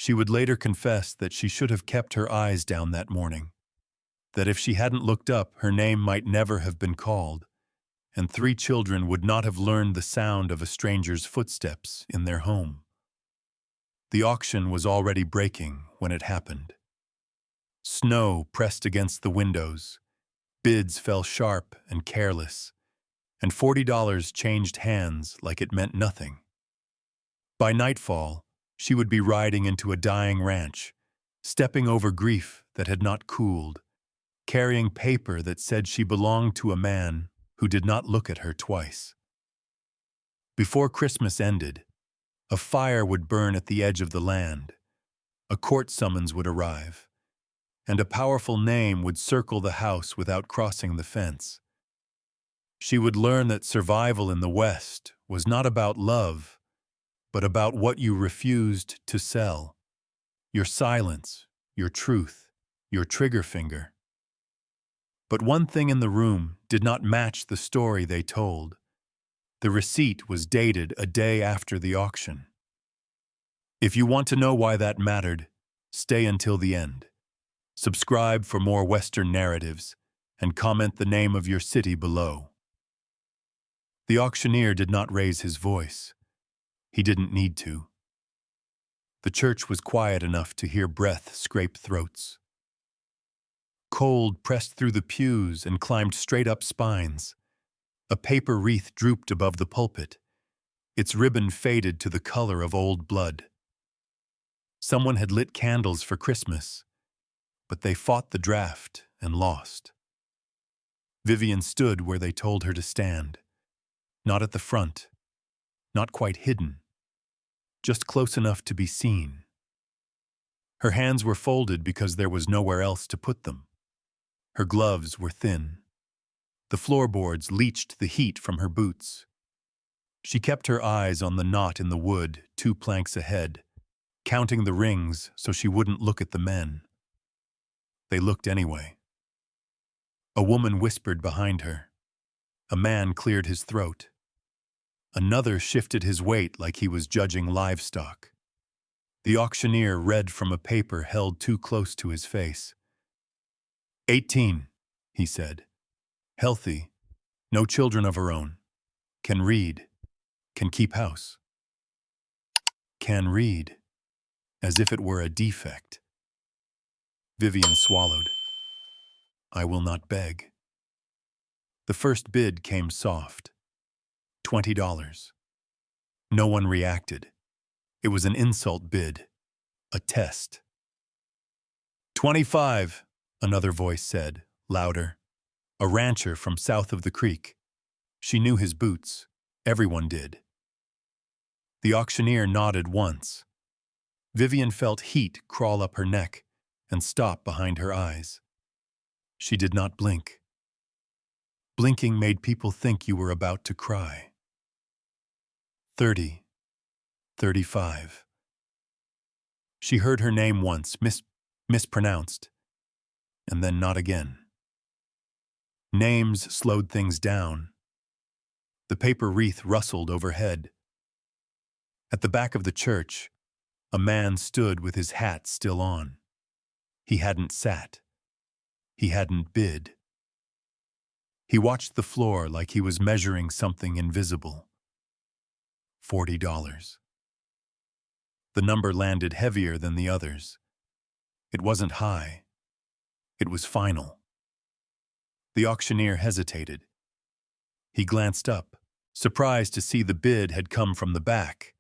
She would later confess that she should have kept her eyes down that morning, that if she hadn't looked up, her name might never have been called, and 3 children would not have learned the sound of a stranger's footsteps in their home. The auction was already breaking when it happened. Snow pressed against the windows, bids fell sharp and careless, and $40 changed hands like it meant nothing. By nightfall, she would be riding into a dying ranch, stepping over grief that had not cooled, carrying paper that said she belonged to a man who did not look at her twice. Before Christmas ended, a fire would burn at the edge of the land, a court summons would arrive, and a powerful name would circle the house without crossing the fence. She would learn that survival in the West was not about love, but about what you refused to sell: your silence, your truth, your trigger finger. But one thing in the room did not match the story they told. The receipt was dated a day after the auction. If you want to know why that mattered, stay until the end. Subscribe for more Western narratives, and comment the name of your city below. The auctioneer did not raise his voice. He didn't need to. The church was quiet enough to hear breath scrape throats. Cold pressed through the pews and climbed straight up spines. A paper wreath drooped above the pulpit. Its ribbon faded to the color of old blood. Someone had lit candles for Christmas, but they fought the draft and lost. Vivian stood where they told her to stand. Not at the front, not quite hidden, just close enough to be seen. Her hands were folded because there was nowhere else to put them. Her gloves were thin. The floorboards leached the heat from her boots. She kept her eyes on the knot in the wood 2 planks ahead, counting the rings so she wouldn't look at the men. They looked anyway. A woman whispered behind her. A man cleared his throat. Another shifted his weight like he was judging livestock. The auctioneer read from a paper held too close to his face. 18, he said. Healthy, no children of her own. Can read, can keep house. Can read, as if it were a defect. Vivian swallowed. I will not beg. The first bid came soft. $20. No one reacted. It was an insult bid, a test. 25, another voice said, louder. A rancher from south of the creek. She knew his boots. Everyone did. The auctioneer nodded once. Vivian felt heat crawl up her neck and stop behind her eyes. She did not blink. Blinking made people think you were about to cry. 30, 35. She heard her name once, mispronounced, and then not again. Names slowed things down. The paper wreath rustled overhead. At the back of the church, a man stood with his hat still on. He hadn't sat. He hadn't bid. He watched the floor like he was measuring something invisible. $40. The number landed heavier than the others. It wasn't high. It was final. The auctioneer hesitated. He glanced up, surprised to see the bid had come from the back.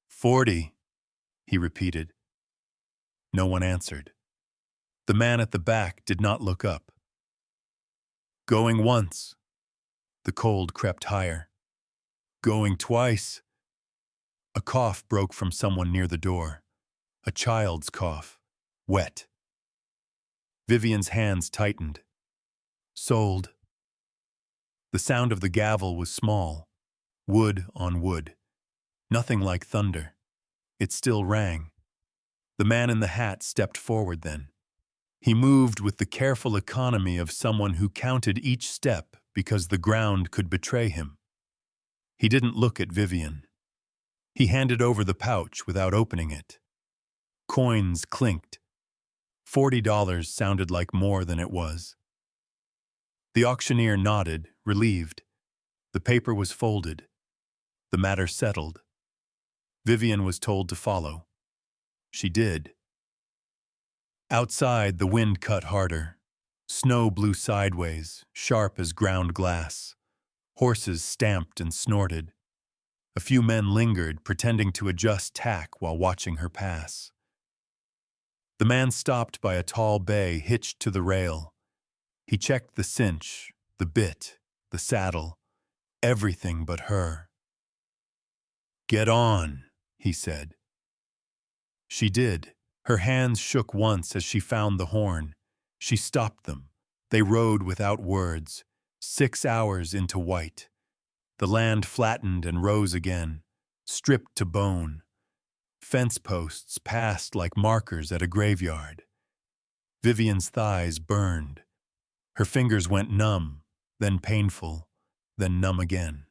40, he repeated. No one answered. The man at the back did not look up. Going once. The cold crept higher. Going twice. A cough broke from someone near the door. A child's cough, wet. Vivian's hands tightened. Sold. The sound of the gavel was small, wood on wood. Nothing like thunder. It still rang. The man in the hat stepped forward then. He moved with the careful economy of someone who counted each step because the ground could betray him. He didn't look at Vivian. He handed over the pouch without opening it. Coins clinked. $40 sounded like more than it was. The auctioneer nodded, relieved. The paper was folded. The matter settled. Vivian was told to follow. She did. Outside, the wind cut harder. Snow blew sideways, sharp as ground glass. Horses stamped and snorted. A few men lingered, pretending to adjust tack while watching her pass. The man stopped by a tall bay hitched to the rail. He checked the cinch, the bit, the saddle, everything but her. "Get on," he said. She did. Her hands shook once as she found the horn. She stopped them. They rode without words, 6 hours into white. The land flattened and rose again, stripped to bone. Fence posts passed like markers at a graveyard. Vivian's thighs burned. Her fingers went numb, then painful, then numb again.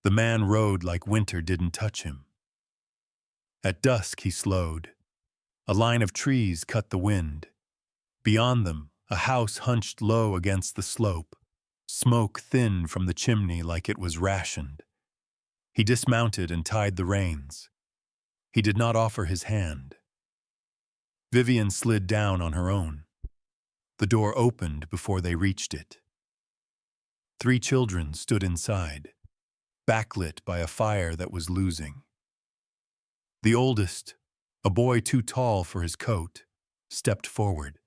The man rode like winter didn't touch him. At dusk he slowed. A line of trees cut the wind. Beyond them, a house hunched low against the slope, smoke thin from the chimney like it was rationed. He dismounted and tied the reins. He did not offer his hand. Vivian slid down on her own. The door opened before they reached it. 3 children stood inside, backlit by a fire that was losing. The oldest, a boy too tall for his coat, stepped forward.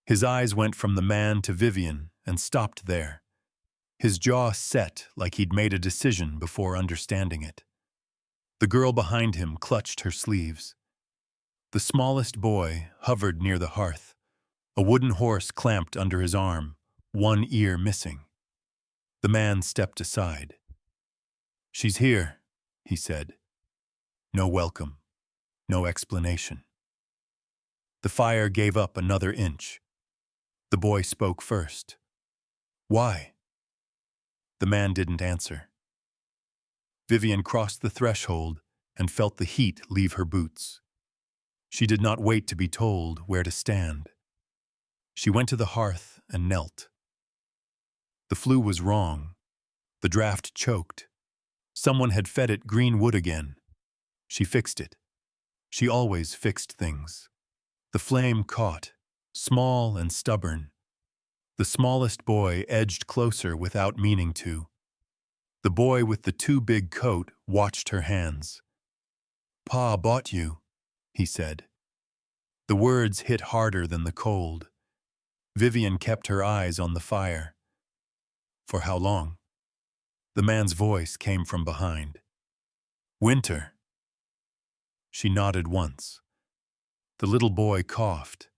His eyes went from the man to Vivian and stopped there. His jaw set like he'd made a decision before understanding it. The girl behind him clutched her sleeves. The smallest boy hovered near the hearth, a wooden horse clamped under his arm, one ear missing. The man stepped aside. "She's here," he said. No welcome, no explanation. The fire gave up another inch. The boy spoke first. "Why?" The man didn't answer. Vivian crossed the threshold and felt the heat leave her boots. She did not wait to be told where to stand. She went to the hearth and knelt. The flue was wrong. The draft choked. Someone had fed it green wood again. She fixed it. She always fixed things. The flame caught, small and stubborn. The smallest boy edged closer without meaning to. The boy with the too big coat watched her hands. "Pa bought you," he said. The words hit harder than the cold. Vivian kept her eyes on the fire. "For how long?" The man's voice came from behind. "Winter." She nodded once. The little boy coughed.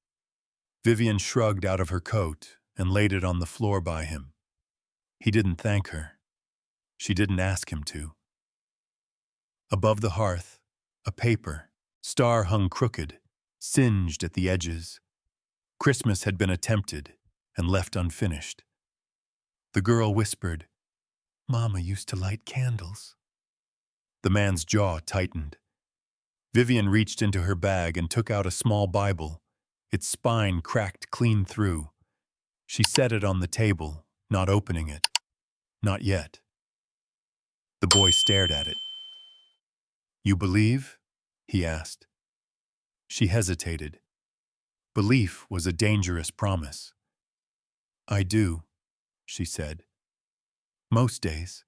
Vivian shrugged out of her coat and laid it on the floor by him. He didn't thank her. She didn't ask him to. Above the hearth, a paper, star hung crooked, singed at the edges. Christmas had been attempted and left unfinished. The girl whispered, "Mama used to light candles." The man's jaw tightened. Vivian reached into her bag and took out a small Bible, its spine cracked clean through. She set it on the table, not opening it. Not yet. The boy stared at it. "You believe?" he asked. She hesitated. Belief was a dangerous promise. "I do," she said. "Most days."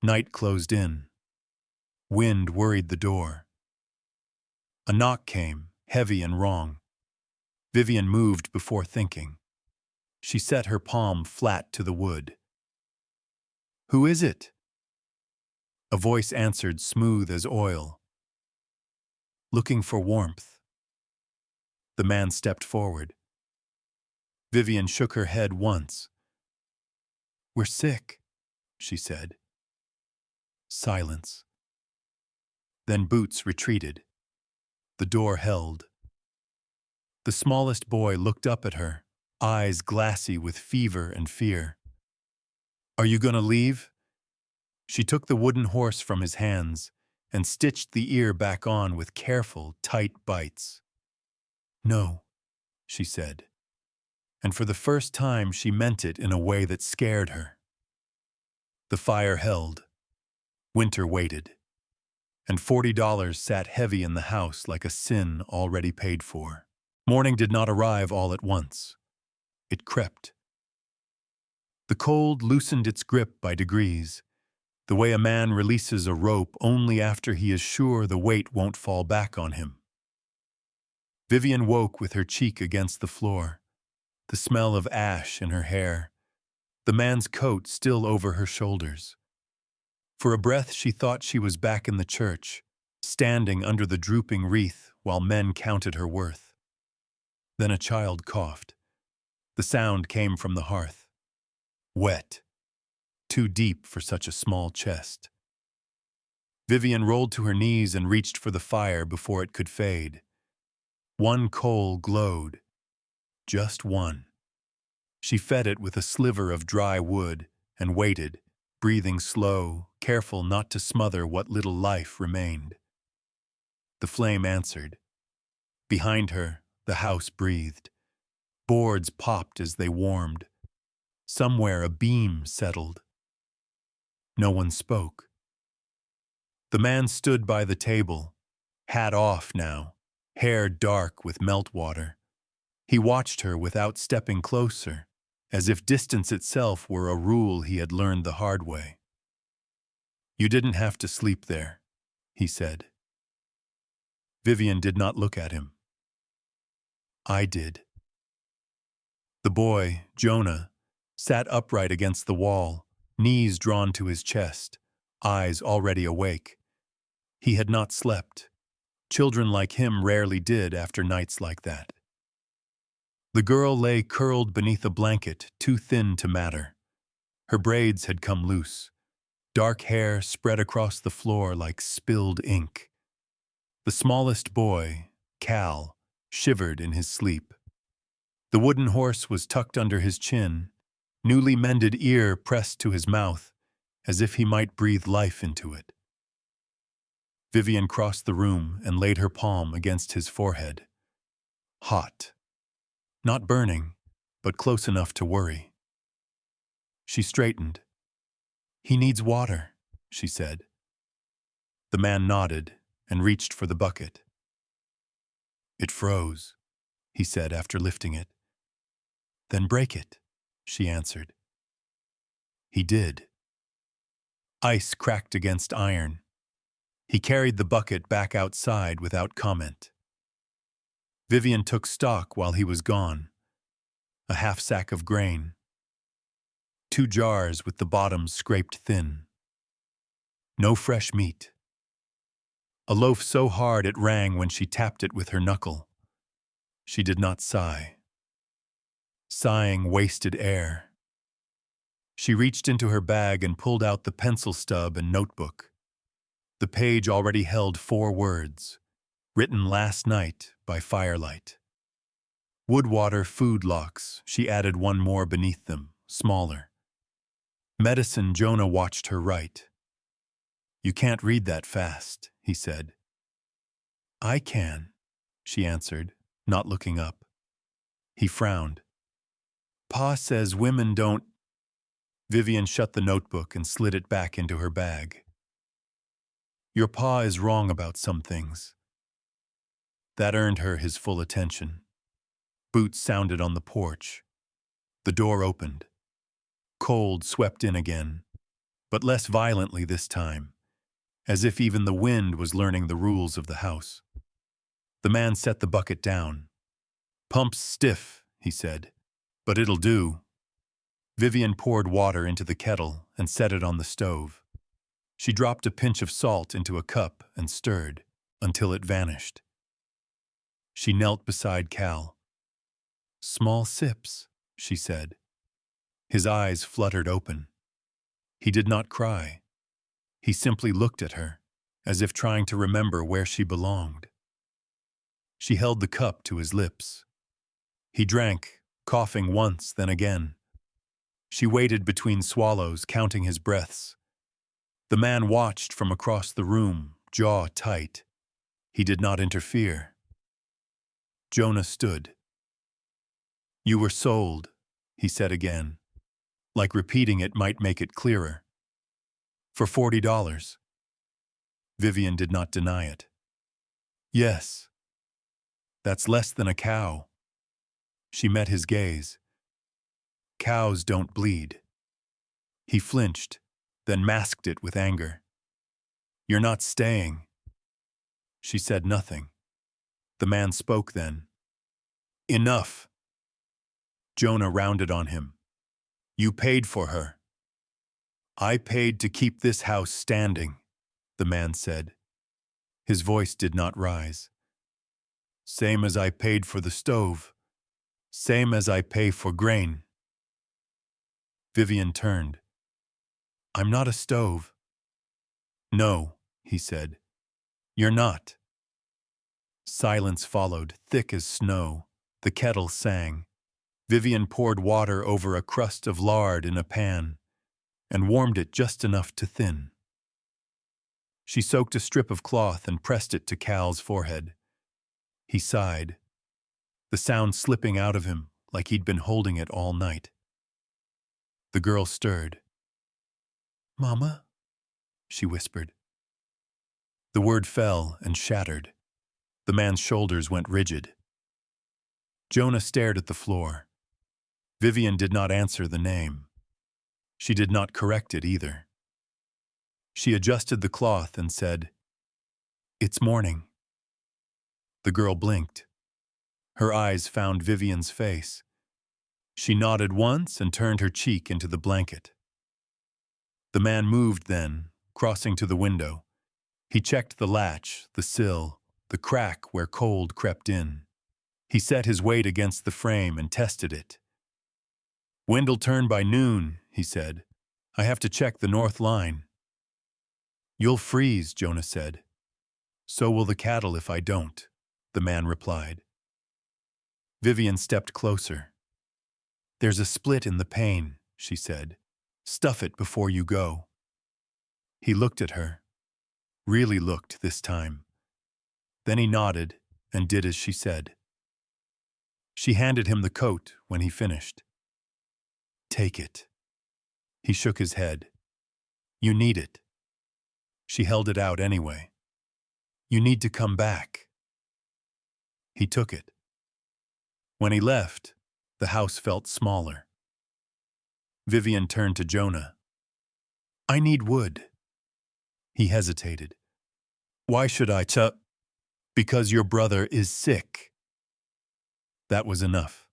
Night closed in. Wind worried the door. A knock came, heavy and wrong. Vivian moved before thinking. She set her palm flat to the wood. "Who is it?" A voice answered, smooth as oil. "Looking for warmth." The man stepped forward. Vivian shook her head once. "We're sick," she said. Silence. Then Boots retreated. The door held. The smallest boy looked up at her, eyes glassy with fever and fear. "Are you going to leave?" She took the wooden horse from his hands and stitched the ear back on with careful, tight bites. "No," she said, and for the first time she meant it in a way that scared her. The fire held. Winter waited. And $40 sat heavy in the house like a sin already paid for. Morning did not arrive all at once. It crept. The cold loosened its grip by degrees, the way a man releases a rope only after he is sure the weight won't fall back on him. Vivian woke with her cheek against the floor, the smell of ash in her hair, the man's coat still over her shoulders. For a breath she thought she was back in the church, standing under the drooping wreath while men counted her worth. Then a child coughed. The sound came from the hearth. Wet. Too deep for such a small chest. Vivian rolled to her knees and reached for the fire before it could fade. One coal glowed. Just one. She fed it with a sliver of dry wood and waited, breathing slow, careful not to smother what little life remained. The flame answered. Behind her, the house breathed. Boards popped as they warmed. Somewhere a beam settled. No one spoke. The man stood by the table, hat off now, hair dark with meltwater. He watched her without stepping closer, as if distance itself were a rule he had learned the hard way. "You didn't have to sleep there," he said. Vivian did not look at him. "I did." The boy, Jonah, sat upright against the wall, knees drawn to his chest, eyes already awake. He had not slept. Children like him rarely did after nights like that. The girl lay curled beneath a blanket too thin to matter. Her braids had come loose. Dark hair spread across the floor like spilled ink. The smallest boy, Cal, shivered in his sleep. The wooden horse was tucked under his chin, newly mended ear pressed to his mouth, as if he might breathe life into it. Vivian crossed the room and laid her palm against his forehead. Hot. Not burning, but close enough to worry. She straightened. "He needs water," she said. The man nodded and reached for the bucket. "It froze," he said after lifting it. "Then break it," she answered. He did. Ice cracked against iron. He carried the bucket back outside without comment. Vivian took stock while he was gone. A half sack of grain. 2 jars with the bottoms scraped thin. No fresh meat. A loaf so hard it rang when she tapped it with her knuckle. She did not sigh. Sighing wasted air. She reached into her bag and pulled out the pencil stub and notebook. The page already held 4 words, written last night by firelight. Woodwater food locks, she added one more beneath them, smaller. Medicine, Jonah watched her write. "You can't read that fast," he said. "I can," she answered, not looking up. He frowned. "Pa says women don't—" Vivian shut the notebook and slid it back into her bag. "Your pa is wrong about some things." That earned her his full attention. Boots sounded on the porch. The door opened. Cold swept in again, but less violently this time, as if even the wind was learning the rules of the house. The man set the bucket down. "Pump's stiff," he said, "but it'll do." Vivian poured water into the kettle and set it on the stove. She dropped a pinch of salt into a cup and stirred until it vanished. She knelt beside Cal. "Small sips," she said. His eyes fluttered open. He did not cry. He simply looked at her, as if trying to remember where she belonged. She held the cup to his lips. He drank, coughing once, then again. She waited between swallows, counting his breaths. The man watched from across the room, jaw tight. He did not interfere. Jonah stood. "You were sold," he said again, like repeating it might make it clearer. "For $40. Vivian did not deny it. "Yes. That's less than a cow." She met his gaze. "Cows don't bleed." He flinched, then masked it with anger. "You're not staying." She said nothing. The man spoke then. "Enough." Jonah rounded on him. "You paid for her." "I paid to keep this house standing," the man said. His voice did not rise. "Same as I paid for the stove. Same as I pay for grain." Vivian turned. "I'm not a stove." "No," he said. "You're not." Silence followed, thick as snow. The kettle sang. Vivian poured water over a crust of lard in a pan and warmed it just enough to thin. She soaked a strip of cloth and pressed it to Cal's forehead. He sighed, the sound slipping out of him like he'd been holding it all night. The girl stirred. "Mama?" she whispered. The word fell and shattered. The man's shoulders went rigid. Jonah stared at the floor. Vivian did not answer the name. She did not correct it either. She adjusted the cloth and said, "It's morning." The girl blinked. Her eyes found Vivian's face. She nodded once and turned her cheek into the blanket. The man moved then, crossing to the window. He checked the latch, the sill, the crack where cold crept in. He set his weight against the frame and tested it. "Wind'll turn by noon," he said. "I have to check the north line." "You'll freeze," Jonah said. "So will the cattle if I don't," the man replied. Vivian stepped closer. "There's a split in the pane," she said. "Stuff it before you go." He looked at her. Really looked this time. Then he nodded and did as she said. She handed him the coat when he finished. "Take it." He shook his head. "You need it." She held it out anyway. "You need to come back." He took it. When he left, the house felt smaller. Vivian turned to Jonah. "I need wood." He hesitated. "Why should I Because your brother is sick." That was enough.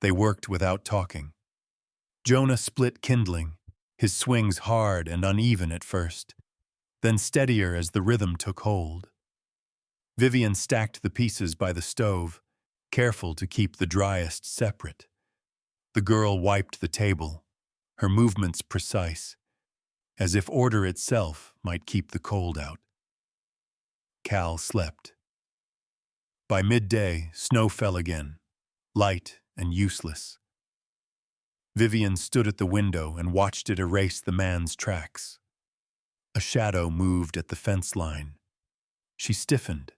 They worked without talking. Jonah split kindling, his swings hard and uneven at first, then steadier as the rhythm took hold. Vivian stacked the pieces by the stove, careful to keep the driest separate. The girl wiped the table, her movements precise, as if order itself might keep the cold out. Cal slept. By midday, snow fell again, light and useless. Vivian stood at the window and watched it erase the man's tracks. A shadow moved at the fence line. She stiffened.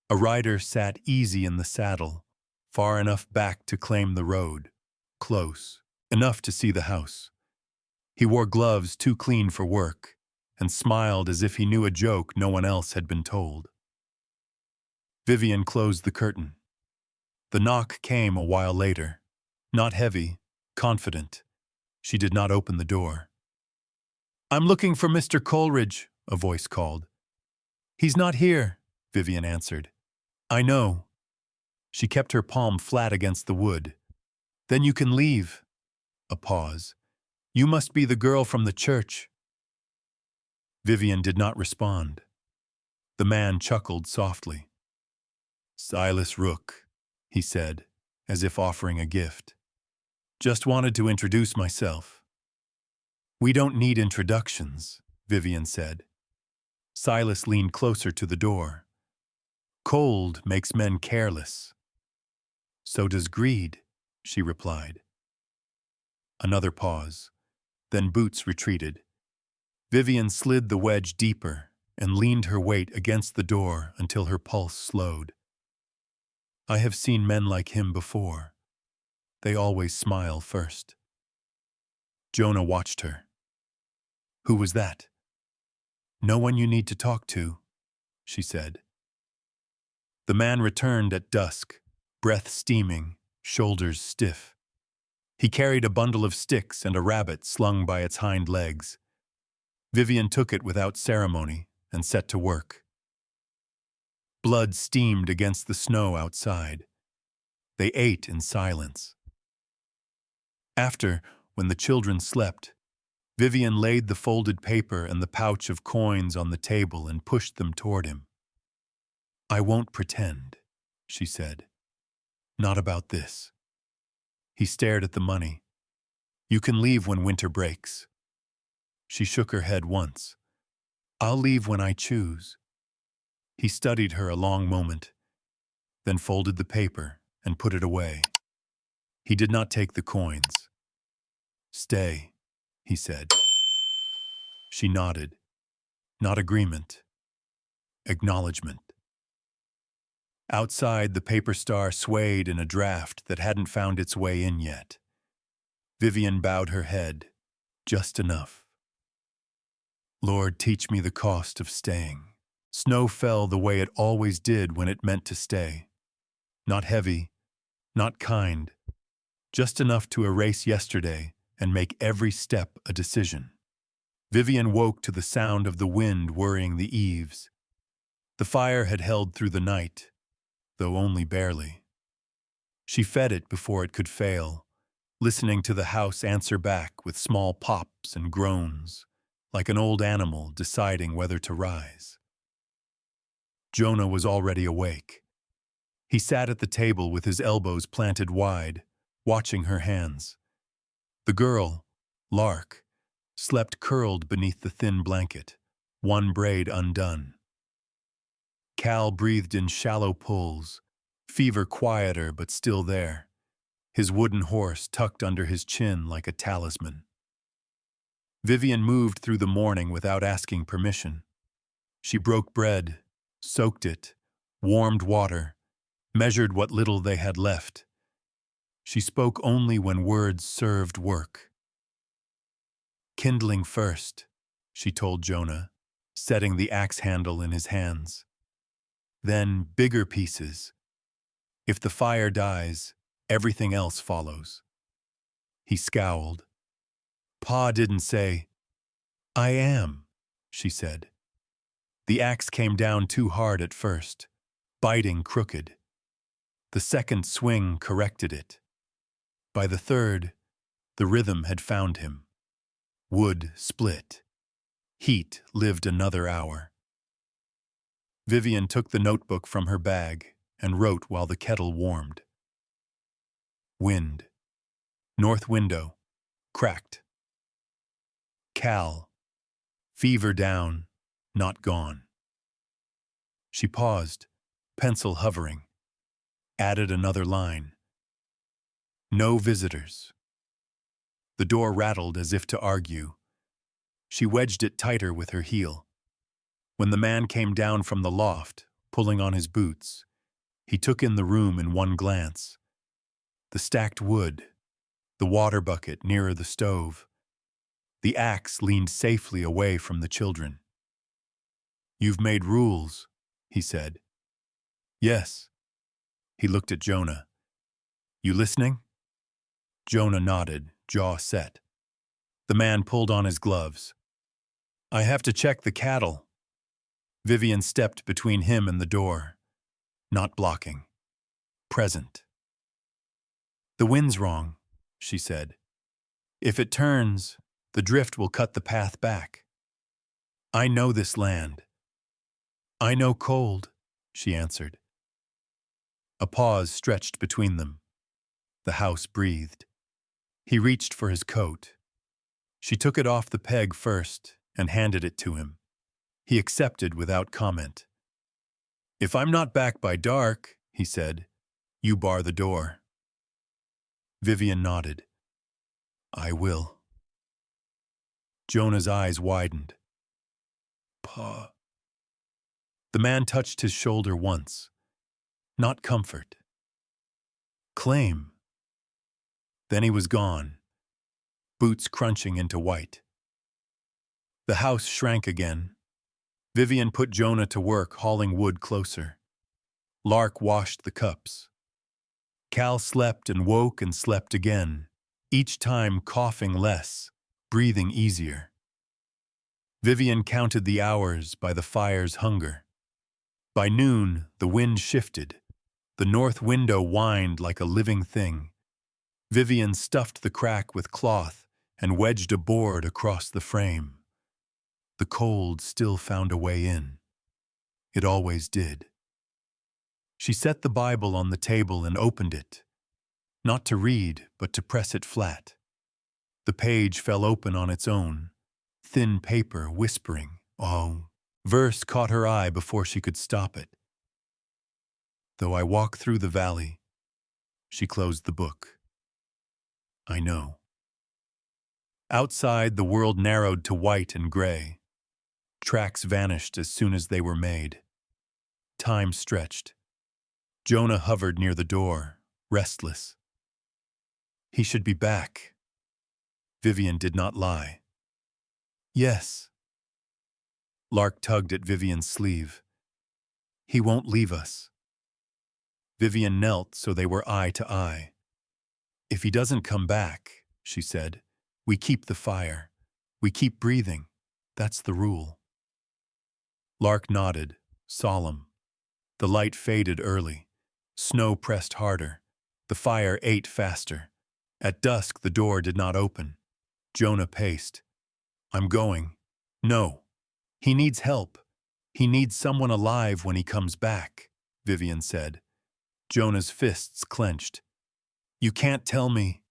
A rider sat easy in the saddle, far enough back to claim the road, close, enough to see the house. He wore gloves too clean for work and smiled as if he knew a joke no one else had been told. Vivian closed the curtain. The knock came a while later, not heavy, confident. She did not open the door. "I'm looking for Mr. Coleridge," a voice called. "He's not here," Vivian answered. "I know." She kept her palm flat against the wood. "Then you can leave." A pause. "You must be the girl from the church." Vivian did not respond. The man chuckled softly. "Silas Rook," he said, as if offering a gift. "Just wanted to introduce myself." "We don't need introductions," Vivian said. Silas leaned closer to the door. "Cold makes men careless." "So does greed," she replied. Another pause. Then Boots retreated. Vivian slid the wedge deeper and leaned her weight against the door until her pulse slowed. I have seen men like him before. They always smile first. Jonah watched her. Who was that? No one you need to talk to, she said. The man returned at dusk, breath steaming, shoulders stiff. He carried a bundle of sticks and a rabbit slung by its hind legs. Vivian took it without ceremony and set to work. Blood steamed against the snow outside. They ate in silence. After, when the children slept, Vivian laid the folded paper and the pouch of coins on the table and pushed them toward him. I won't pretend, she said. Not about this. He stared at the money. You can leave when winter breaks. She shook her head once. I'll leave when I choose. He studied her a long moment, then folded the paper and put it away. He did not take the coins. Stay, he said. She nodded. Not agreement. Acknowledgement. Outside, the paper star swayed in a draft that hadn't found its way in yet. Vivian bowed her head, just enough. Lord, teach me the cost of staying. Snow fell the way it always did when it meant to stay. Not heavy, not kind, just enough to erase yesterday and make every step a decision. Vivian woke to the sound of the wind worrying the eaves. The fire had held through the night, though only barely. She fed it before it could fail, listening to the house answer back with small pops and groans, like an old animal deciding whether to rise. Jonah was already awake. He sat at the table with his elbows planted wide, watching her hands. The girl, Lark, slept curled beneath the thin blanket, one braid undone. Cal breathed in shallow pulls, fever quieter but still there, his wooden horse tucked under his chin like a talisman. Vivian moved through the morning without asking permission. She broke bread, soaked it, warmed water, measured what little they had left. She spoke only when words served work. Kindling first, she told Jonah, setting the axe handle in his hands. Then bigger pieces. If the fire dies, everything else follows. He scowled. Pa didn't say, I am, she said. The axe came down too hard at first, biting crooked. The second swing corrected it. By the third, the rhythm had found him. Wood split. Heat lived another hour. Vivian took the notebook from her bag and wrote while the kettle warmed. Wind. North window. Cracked. Cal. Fever down, not gone. She paused, pencil hovering. Added another line. No visitors. The door rattled as if to argue. She wedged it tighter with her heel. When the man came down from the loft, pulling on his boots, he took in the room in one glance. The stacked wood, the water bucket nearer the stove. The axe leaned safely away from the children. You've made rules, he said. Yes. He looked at Jonah. You listening? Jonah nodded, jaw set. The man pulled on his gloves. I have to check the cattle. Vivian stepped between him and the door, not blocking. Present. The wind's wrong, she said. If it turns, the drift will cut the path back. I know this land. I know cold, she answered. A pause stretched between them. The house breathed. He reached for his coat. She took it off the peg first and handed it to him. He accepted without comment. If I'm not back by dark, he said, you bar the door. Vivian nodded. I will. Jonah's eyes widened. Pa, The man touched his shoulder once. Not comfort. Claim. Then he was gone, boots crunching into white. The house shrank again. Vivian put Jonah to work hauling wood closer. Lark washed the cups. Cal slept and woke and slept again, each time coughing less, breathing easier. Vivian counted the hours by the fire's hunger. By noon, the wind shifted. The north window whined like a living thing. Vivian stuffed the crack with cloth and wedged a board across the frame. The cold still found a way in. It always did. She set the Bible on the table and opened it, not to read, but to press it flat. The page fell open on its own, thin paper whispering, "Oh." Verse caught her eye before she could stop it. Though I walk through the valley, she closed the book. I know. Outside, the world narrowed to white and gray. Tracks vanished as soon as they were made. Time stretched. Jonah hovered near the door, restless. He should be back. Vivian did not lie. Yes. Lark tugged at Vivian's sleeve. He won't leave us. Vivian knelt so they were eye to eye. If he doesn't come back, she said, we keep the fire. We keep breathing. That's the rule. Lark nodded, solemn. The light faded early. Snow pressed harder. The fire ate faster. At dusk, the door did not open. Jonah paced. I'm going. No. He needs help. He needs someone alive when he comes back, Vivian said. Jonah's fists clenched. You can't tell me.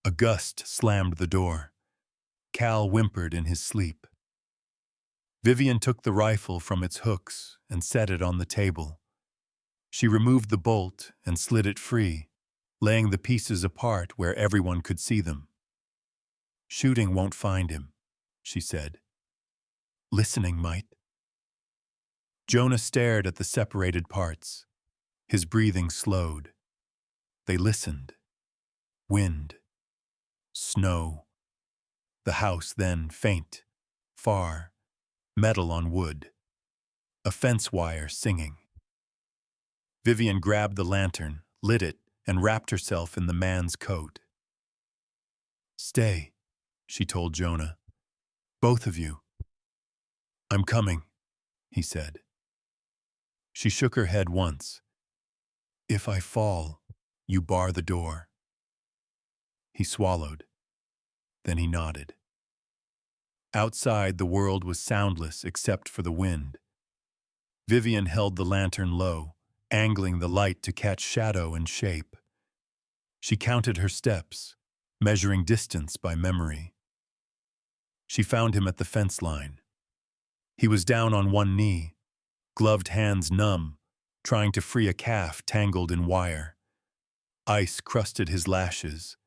A gust slammed the door. Cal whimpered in his sleep. Vivian took the rifle from its hooks and set it on the table. She removed the bolt and slid it free, laying the pieces apart where everyone could see them. Shooting won't find him, she said. Listening might. Jonah stared at the separated parts. His breathing slowed. They listened. Wind. Snow. The house then faint, far, metal on wood. A fence wire singing. Vivian grabbed the lantern, lit it, and wrapped herself in the man's coat. Stay, she told Jonah. Both of you. I'm coming, he said. She shook her head once. If I fall, you bar the door. He swallowed. Then he nodded. Outside, the world was soundless except for the wind. Vivian held the lantern low, angling the light to catch shadow and shape. She counted her steps, measuring distance by memory. She found him at the fence line. He was down on one knee, gloved hands numb, trying to free a calf tangled in wire. Ice crusted his lashes.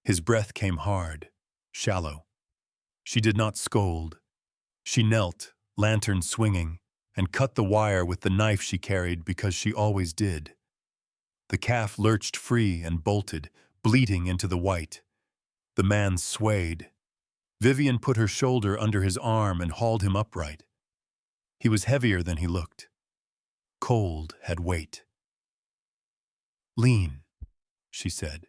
His breath came hard, shallow. She did not scold. She knelt, lantern swinging, and cut the wire with the knife she carried because she always did. The calf lurched free and bolted, bleating into the white. The man swayed. Vivian put her shoulder under his arm and hauled him upright. He was heavier than he looked. Cold had weight. Lean, she said.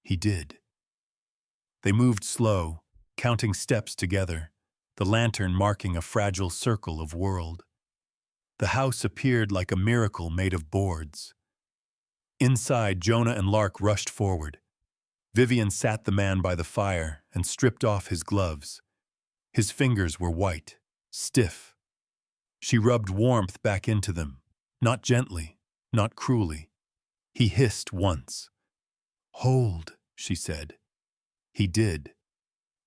He did. They moved slow, counting steps together, the lantern marking a fragile circle of world. The house appeared like a miracle made of boards. Inside, Jonah and Lark rushed forward. Vivian sat the man by the fire and stripped off his gloves. His fingers were white, stiff. She rubbed warmth back into them, not gently, not cruelly. He hissed once. Hold, she said. He did.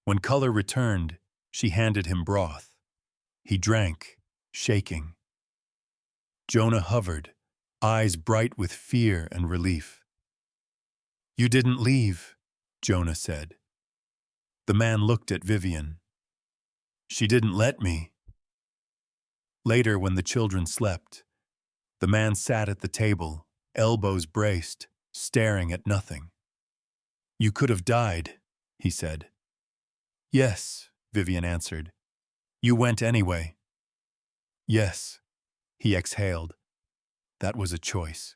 When color returned, she handed him broth. He drank, shaking. Jonah hovered, eyes bright with fear and relief. You didn't leave, Jonah said. The man looked at Vivian. She didn't let me. Later, when the children slept, the man sat at the table, elbows braced, staring at nothing. "You could have died," he said. "Yes," Vivian answered. "You went anyway." "Yes," he exhaled. That was a choice.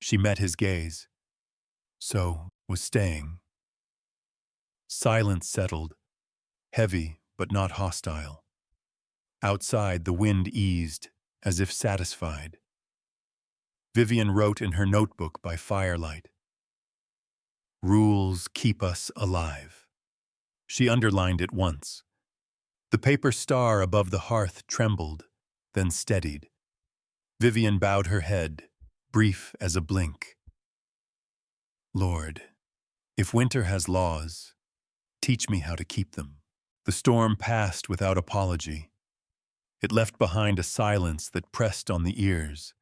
She met his gaze. So was staying. Silence settled, heavy but not hostile. Outside, the wind eased, as if satisfied. Vivian wrote in her notebook by firelight. "Rules keep us alive." She underlined it once. The paper star above the hearth trembled, then steadied. Vivian bowed her head, brief as a blink. "Lord, if winter has laws, teach me how to keep them." The storm passed without apology. It left behind a silence that pressed on the ears,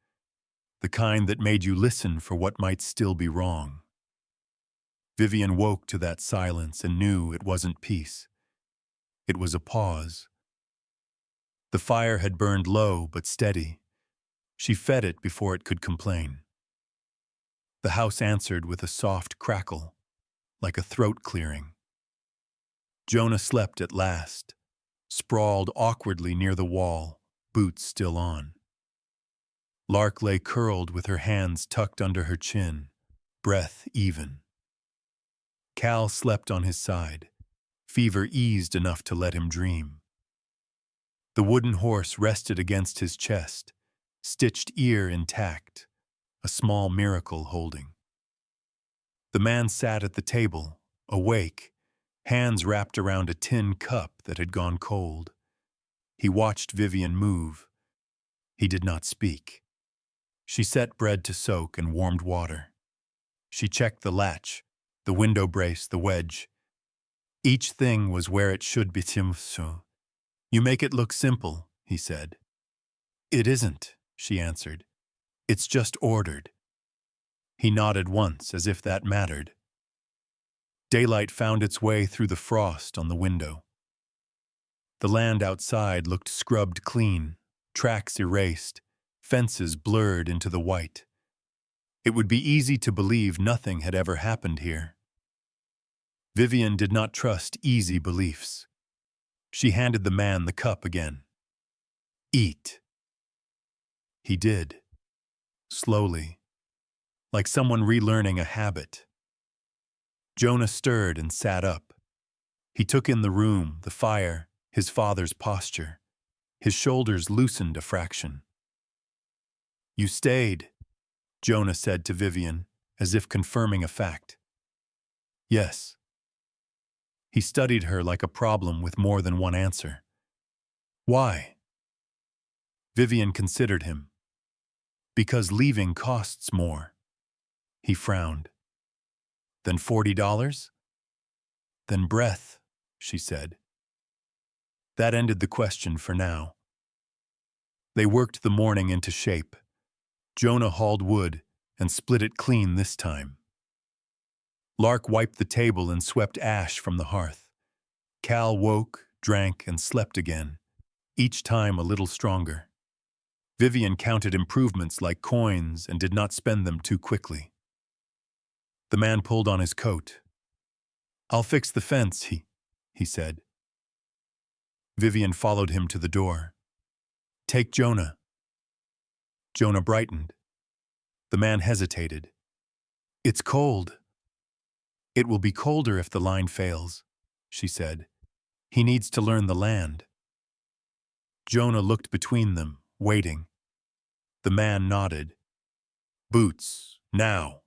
the kind that made you listen for what might still be wrong. Vivian woke to that silence and knew it wasn't peace. It was a pause. The fire had burned low but steady. She fed it before it could complain. The house answered with a soft crackle, like a throat clearing. Jonah slept at last, sprawled awkwardly near the wall, boots still on. Lark lay curled with her hands tucked under her chin, breath even. Cal slept on his side, fever eased enough to let him dream. The wooden horse rested against his chest, stitched ear intact, a small miracle holding. The man sat at the table, awake, hands wrapped around a tin cup that had gone cold. He watched Vivian move. He did not speak. She set bread to soak and warmed water. She checked the latch, the window brace, the wedge. Each thing was where it should be. "You make it look simple," he said. "It isn't," she answered. "It's just ordered." He nodded once, as if that mattered. Daylight found its way through the frost on the window. The land outside looked scrubbed clean, tracks erased, fences blurred into the white. It would be easy to believe nothing had ever happened here. Vivian did not trust easy beliefs. She handed the man the cup again. "Eat." He did. Slowly, like someone relearning a habit. Jonah stirred and sat up. He took in the room, the fire, his father's posture. His shoulders loosened a fraction. "You stayed," Jonah said to Vivian, as if confirming a fact. "Yes." He studied her like a problem with more than one answer. "Why?" Vivian considered him. "Because leaving costs more." He frowned. "Than $40? "Than breath," she said. That ended the question for now. They worked the morning into shape. Jonah hauled wood and split it clean this time. Lark wiped the table and swept ash from the hearth. Cal woke, drank, and slept again, each time a little stronger. Vivian counted improvements like coins and did not spend them too quickly. The man pulled on his coat. "I'll fix the fence," he said. Vivian followed him to the door. "Take Jonah." Jonah brightened. The man hesitated. "It's cold." "It will be colder if the line fails," she said. "He needs to learn the land." Jonah looked between them, waiting. The man nodded. "Boots, now."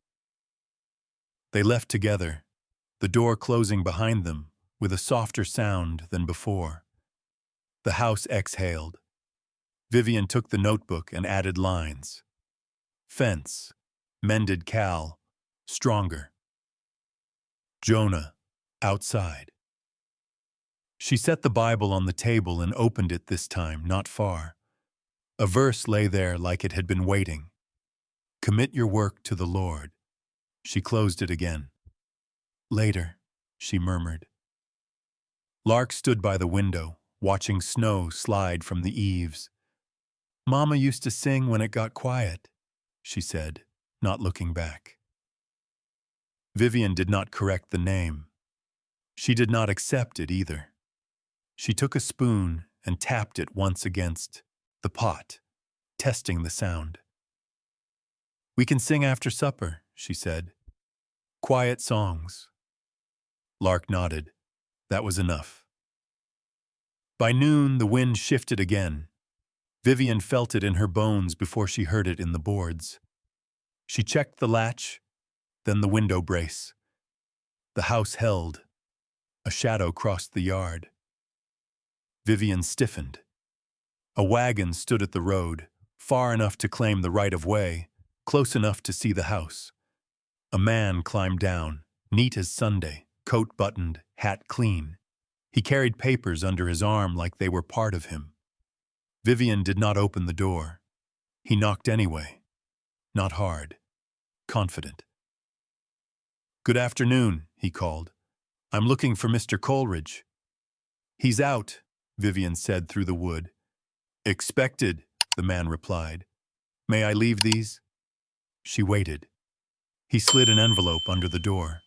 They left together, the door closing behind them with a softer sound than before. The house exhaled. Vivian took the notebook and added lines. "Fence, mended Cal, stronger. Jonah, outside." She set the Bible on the table and opened it this time, not far. A verse lay there like it had been waiting. "Commit your work to the Lord." She closed it again. "Later," she murmured. Lark stood by the window, watching snow slide from the eaves. Mama used to sing when it got quiet, she said, not looking back. Vivian did not correct the name. She did not accept it either. She took a spoon and tapped it once against the pot, testing the sound. We can sing after supper, she said. Quiet songs. Lark nodded. That was enough. By noon, the wind shifted again. Vivian felt it in her bones before she heard it in the boards. She checked the latch, then the window brace. The house held. A shadow crossed the yard. Vivian stiffened. A wagon stood at the road, far enough to claim the right-of-way, close enough to see the house. A man climbed down, neat as Sunday, coat buttoned, hat clean. He carried papers under his arm like they were part of him. Vivian did not open the door. He knocked anyway. Not hard. Confident. Good afternoon, he called. I'm looking for Mr. Coleridge. He's out, Vivian said through the wood. Expected, the man replied. May I leave these? She waited. He slid an envelope under the door.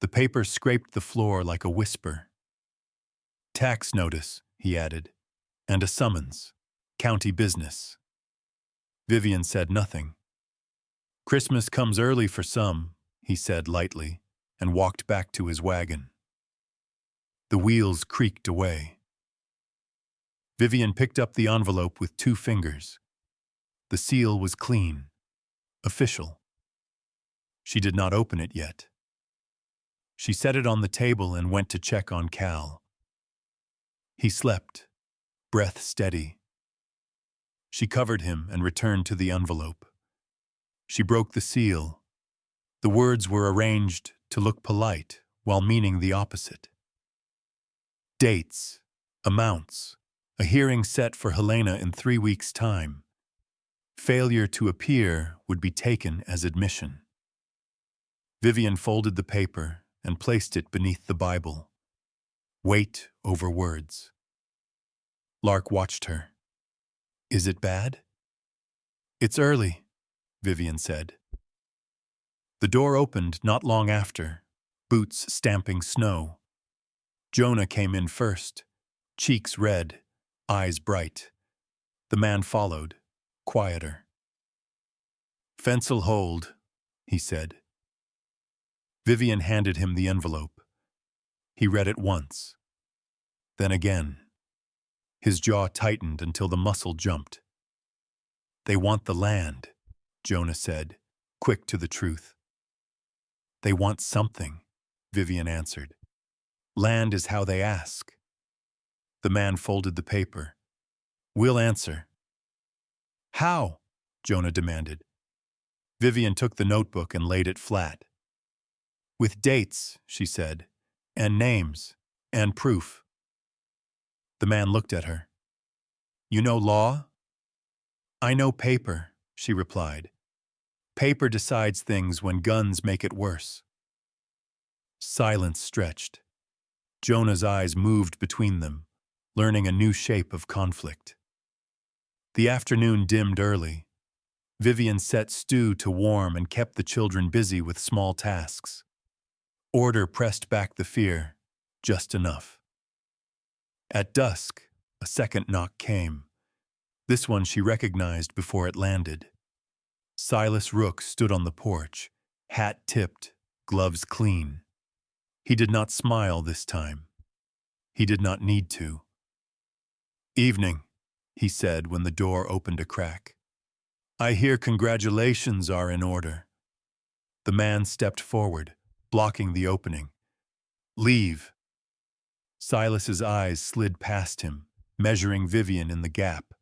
The paper scraped the floor like a whisper. Tax notice, he added, and a summons. County business. Vivian said nothing. Christmas comes early for some, he said lightly, and walked back to his wagon. The wheels creaked away. Vivian picked up the envelope with 2 fingers. The seal was clean, official. She did not open it yet. She set it on the table and went to check on Cal. He slept, breath steady. She covered him and returned to the envelope. She broke the seal. The words were arranged to look polite while meaning the opposite. Dates, amounts, a hearing set for Helena in 3 weeks' time. Failure to appear would be taken as admission. Vivian folded the paper and placed it beneath the Bible. Weight over words. Lark watched her. Is it bad? It's early, Vivian said. The door opened not long after, boots stamping snow. Jonah came in first, cheeks red, eyes bright. The man followed, quieter. Fence'll hold, he said. Vivian handed him the envelope. He read it once, then again. His jaw tightened until the muscle jumped. They want the land, Jonah said, quick to the truth. They want something, Vivian answered. Land is how they ask. The man folded the paper. We'll answer. How? Jonah demanded. Vivian took the notebook and laid it flat. With dates, she said, and names, and proof. The man looked at her. You know law? I know paper, she replied. Paper decides things when guns make it worse. Silence stretched. Jonah's eyes moved between them, learning a new shape of conflict. The afternoon dimmed early. Vivian set stew to warm and kept the children busy with small tasks. Order pressed back the fear, just enough. At dusk, a second knock came. This one she recognized before it landed. Silas Rook stood on the porch, hat tipped, gloves clean. He did not smile this time. He did not need to. Evening, he said when the door opened a crack. I hear congratulations are in order. The man stepped forward, blocking the opening. Leave. Silas's eyes slid past him, measuring Vivian in the gap.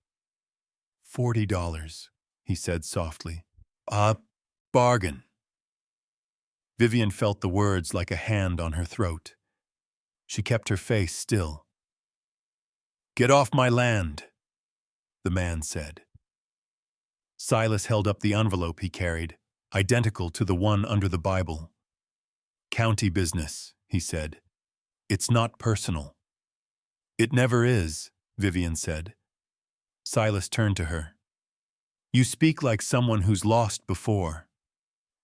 $40, he said softly. Bargain. Vivian felt the words like a hand on her throat. She kept her face still. Get off my land, the man said. Silas held up the envelope he carried, identical to the one under the Bible. County business, he said. It's not personal. It never is, Vivian said. Silas turned to her. You speak like someone who's lost before.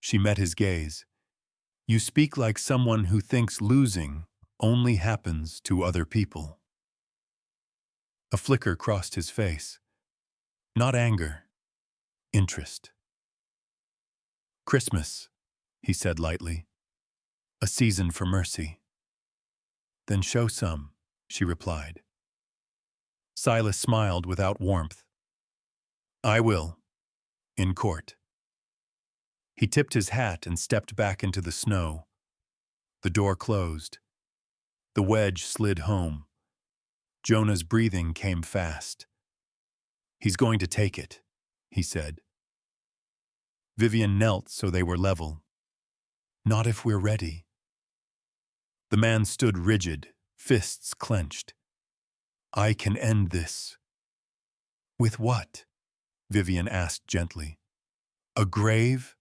She met his gaze. You speak like someone who thinks losing only happens to other people. A flicker crossed his face. Not anger, interest. Christmas, he said lightly. A season for mercy. Then show some, she replied. Silas smiled without warmth. I will, in court. He tipped his hat and stepped back into the snow. The door closed. The wedge slid home. Jonah's breathing came fast. He's going to take it, he said. Vivian knelt so they were level. Not if we're ready. The man stood rigid, fists clenched. I can end this. With what? Vivian asked gently. A grave?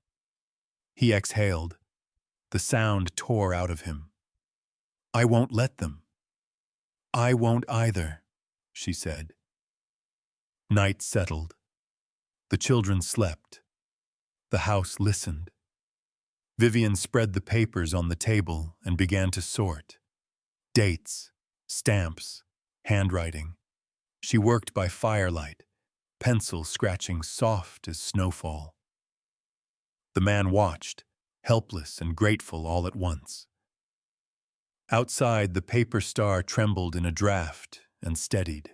He exhaled. The sound tore out of him. I won't let them. I won't either, she said. Night settled. The children slept. The house listened. Vivian spread the papers on the table and began to sort. Dates, stamps, handwriting. She worked by firelight, pencil scratching soft as snowfall. The man watched, helpless and grateful all at once. Outside, the paper star trembled in a draft and steadied.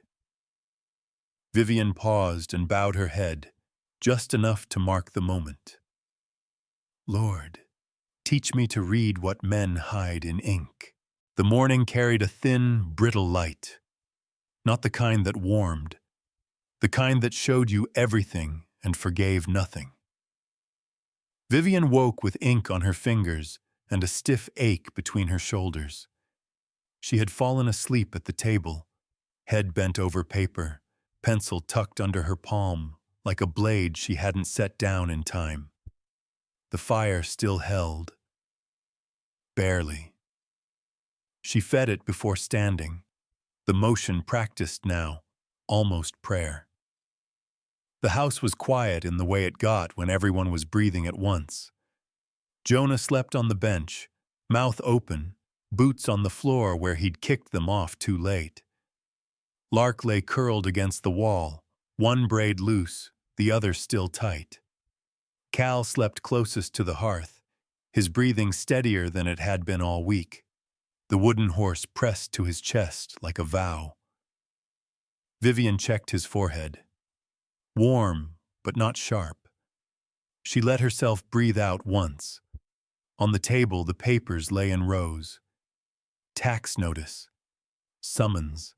Vivian paused and bowed her head, just enough to mark the moment. Lord, teach me to read what men hide in ink. The morning carried a thin, brittle light, not the kind that warmed, the kind that showed you everything and forgave nothing. Vivian woke with ink on her fingers and a stiff ache between her shoulders. She had fallen asleep at the table, head bent over paper, pencil tucked under her palm like a blade she hadn't set down in time. The fire still held. Barely. She fed it before standing, the motion practiced now, almost prayer. The house was quiet in the way it got when everyone was breathing at once. Jonah slept on the bench, mouth open, boots on the floor where he'd kicked them off too late. Lark lay curled against the wall, one braid loose, the other still tight. Cal slept closest to the hearth, his breathing steadier than it had been all week. The wooden horse pressed to his chest like a vow. Vivian checked his forehead. Warm, but not sharp. She let herself breathe out once. On the table, the papers lay in rows. Tax notice. Summons.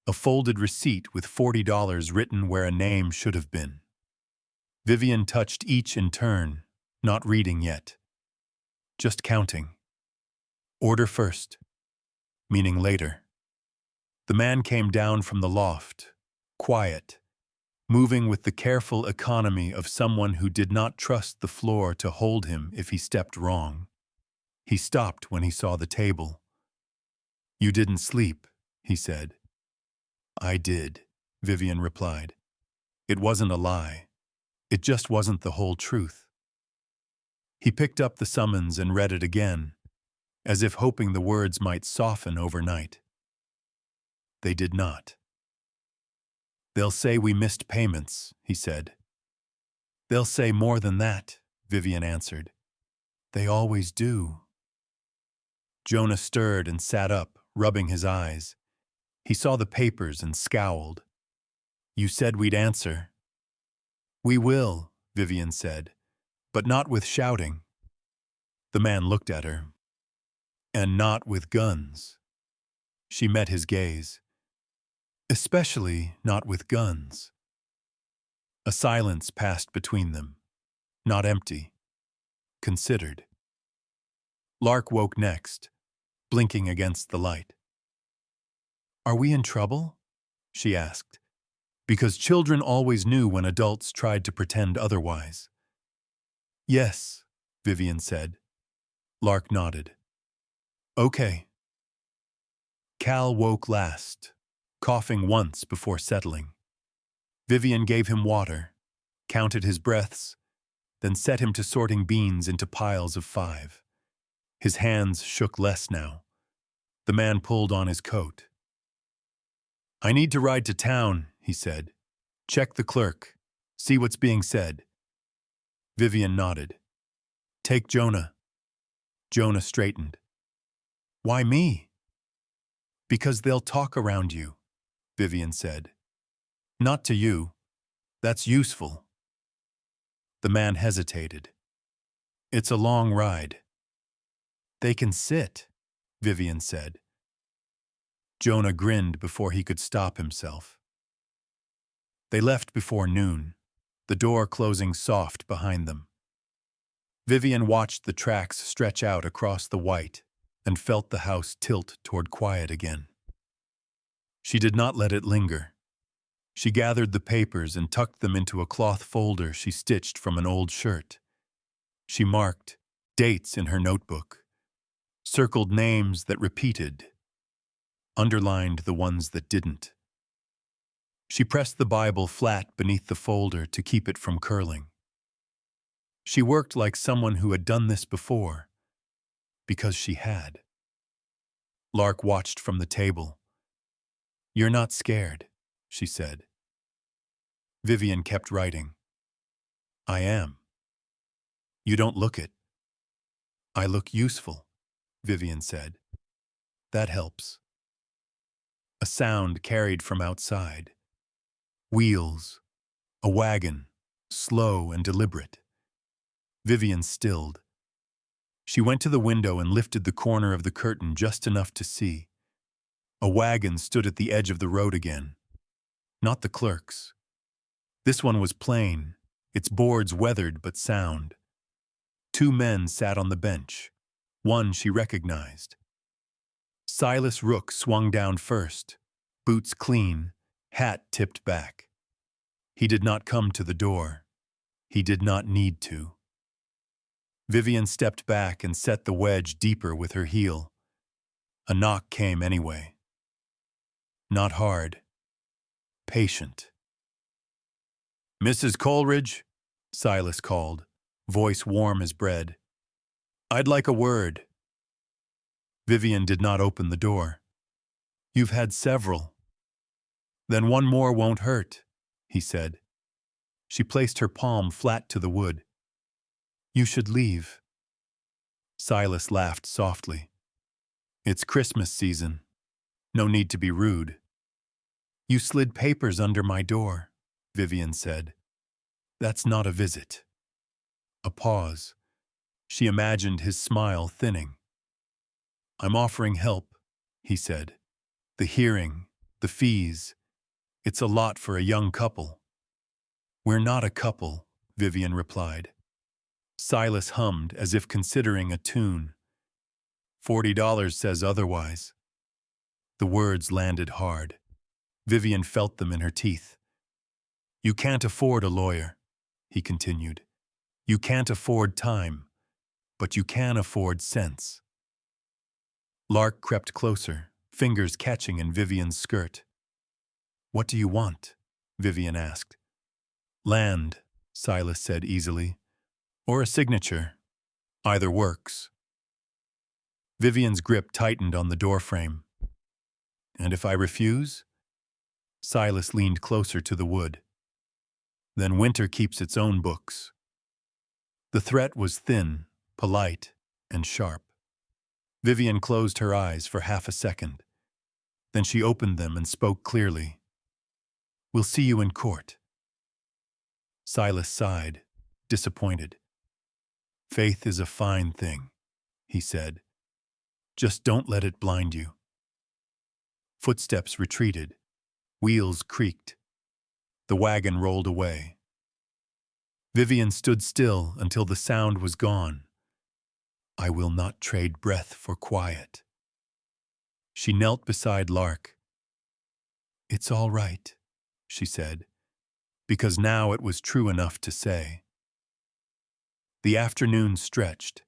A folded receipt with $40 written where a name should have been. Vivian touched each in turn, not reading yet. Just counting. Order first, meaning later. The man came down from the loft, quiet, moving with the careful economy of someone who did not trust the floor to hold him if he stepped wrong. He stopped when he saw the table. You didn't sleep, he said. I did, Vivian replied. It wasn't a lie. It just wasn't the whole truth. He picked up the summons and read it again, as if hoping the words might soften overnight. They did not. They'll say we missed payments, he said. They'll say more than that, Vivian answered. They always do. Jonah stirred and sat up, rubbing his eyes. He saw the papers and scowled. You said we'd answer. We will, Vivian said, but not with shouting. The man looked at her. And not with guns. She met his gaze. Especially not with guns. A silence passed between them, not empty, considered. Lark woke next, blinking against the light. Are we in trouble? She asked, because children always knew when adults tried to pretend otherwise. Yes, Vivian said. Lark nodded. Okay. Cal woke last, coughing once before settling. Vivian gave him water, counted his breaths, then set him to sorting beans into piles of 5. His hands shook less now. The man pulled on his coat. "I need to ride to town," he said. "Check the clerk. See what's being said." Vivian nodded. "Take Jonah." Jonah straightened. "Why me?" "Because they'll talk around you," Vivian said. "Not to you. That's useful." The man hesitated. "It's a long ride." "They can sit," Vivian said. Jonah grinned before he could stop himself. They left before noon, the door closing soft behind them. Vivian watched the tracks stretch out across the white and felt the house tilt toward quiet again. She did not let it linger. She gathered the papers and tucked them into a cloth folder she stitched from an old shirt. She marked dates in her notebook, circled names that repeated, underlined the ones that didn't. She pressed the Bible flat beneath the folder to keep it from curling. She worked like someone who had done this before, because she had. Lark watched from the table. "You're not scared," she said. Vivian kept writing. "I am." "You don't look it." "I look useful," Vivian said. "That helps." A sound carried from outside. Wheels. A wagon, slow and deliberate. Vivian stilled. She went to the window and lifted the corner of the curtain just enough to see. A wagon stood at the edge of the road again. Not the clerk's. This one was plain, its boards weathered but sound. 2 men sat on the bench. One she recognized. Silas Rook swung down first, boots clean, hat tipped back. He did not come to the door. He did not need to. Vivian stepped back and set the wedge deeper with her heel. A knock came anyway. Not hard. Patient. "Mrs. Coleridge," Silas called, voice warm as bread. "I'd like a word." Vivian did not open the door. "You've had several." "Then one more won't hurt," he said. She placed her palm flat to the wood. "You should leave." Silas laughed softly. "It's Christmas season. No need to be rude." "You slid papers under my door," Vivian said. "That's not a visit." A pause. She imagined his smile thinning. "I'm offering help," he said. "The hearing, the fees. It's a lot for a young couple." "We're not a couple," Vivian replied. Silas hummed as if considering a tune. $40 says otherwise." The words landed hard. Vivian felt them in her teeth. "You can't afford a lawyer," he continued. "You can't afford time, but you can afford sense." Lark crept closer, fingers catching in Vivian's skirt. "What do you want?" Vivian asked. "Land," Silas said easily. "Or a signature. Either works." Vivian's grip tightened on the doorframe. "And if I refuse?" Silas leaned closer to the wood. "Then winter keeps its own books." The threat was thin, polite, and sharp. Vivian closed her eyes for half a second. Then she opened them and spoke clearly. "We'll see you in court." Silas sighed, disappointed. "Faith is a fine thing," he said. "Just don't let it blind you." Footsteps retreated. Wheels creaked. The wagon rolled away. Vivian stood still until the sound was gone. "I will not trade breath for quiet." She knelt beside Lark. "It's all right," she said, because now it was true enough to say. The afternoon stretched.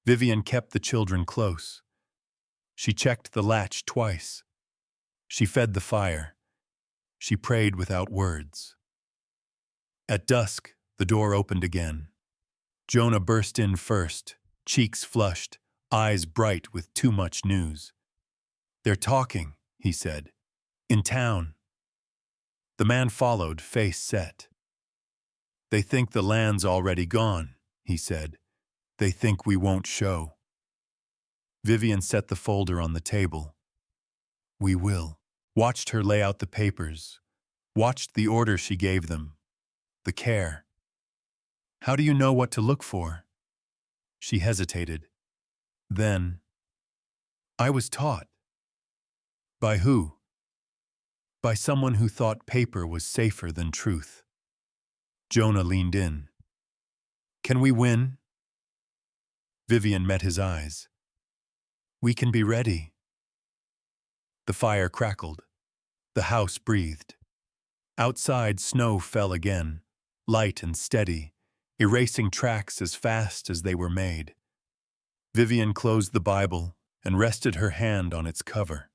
Vivian kept the children close. She checked the latch twice. She fed the fire. She prayed without words. At dusk, the door opened again. Jonah burst in first, cheeks flushed, eyes bright with too much news. "They're talking," he said. "In town." The man followed, face set. "They think the land's already gone," he said. "They think we won't show." Vivian set the folder on the table. "We will." Watched her lay out the papers. Watched the order she gave them. The care. "How do you know what to look for?" She hesitated. Then, "I was taught." "By who?" "By someone who thought paper was safer than truth." Jonah leaned in. "Can we win?" Vivian met his eyes. "We can be ready." The fire crackled. The house breathed. Outside, snow fell again, light and steady, erasing tracks as fast as they were made. Vivian closed the Bible and rested her hand on its cover.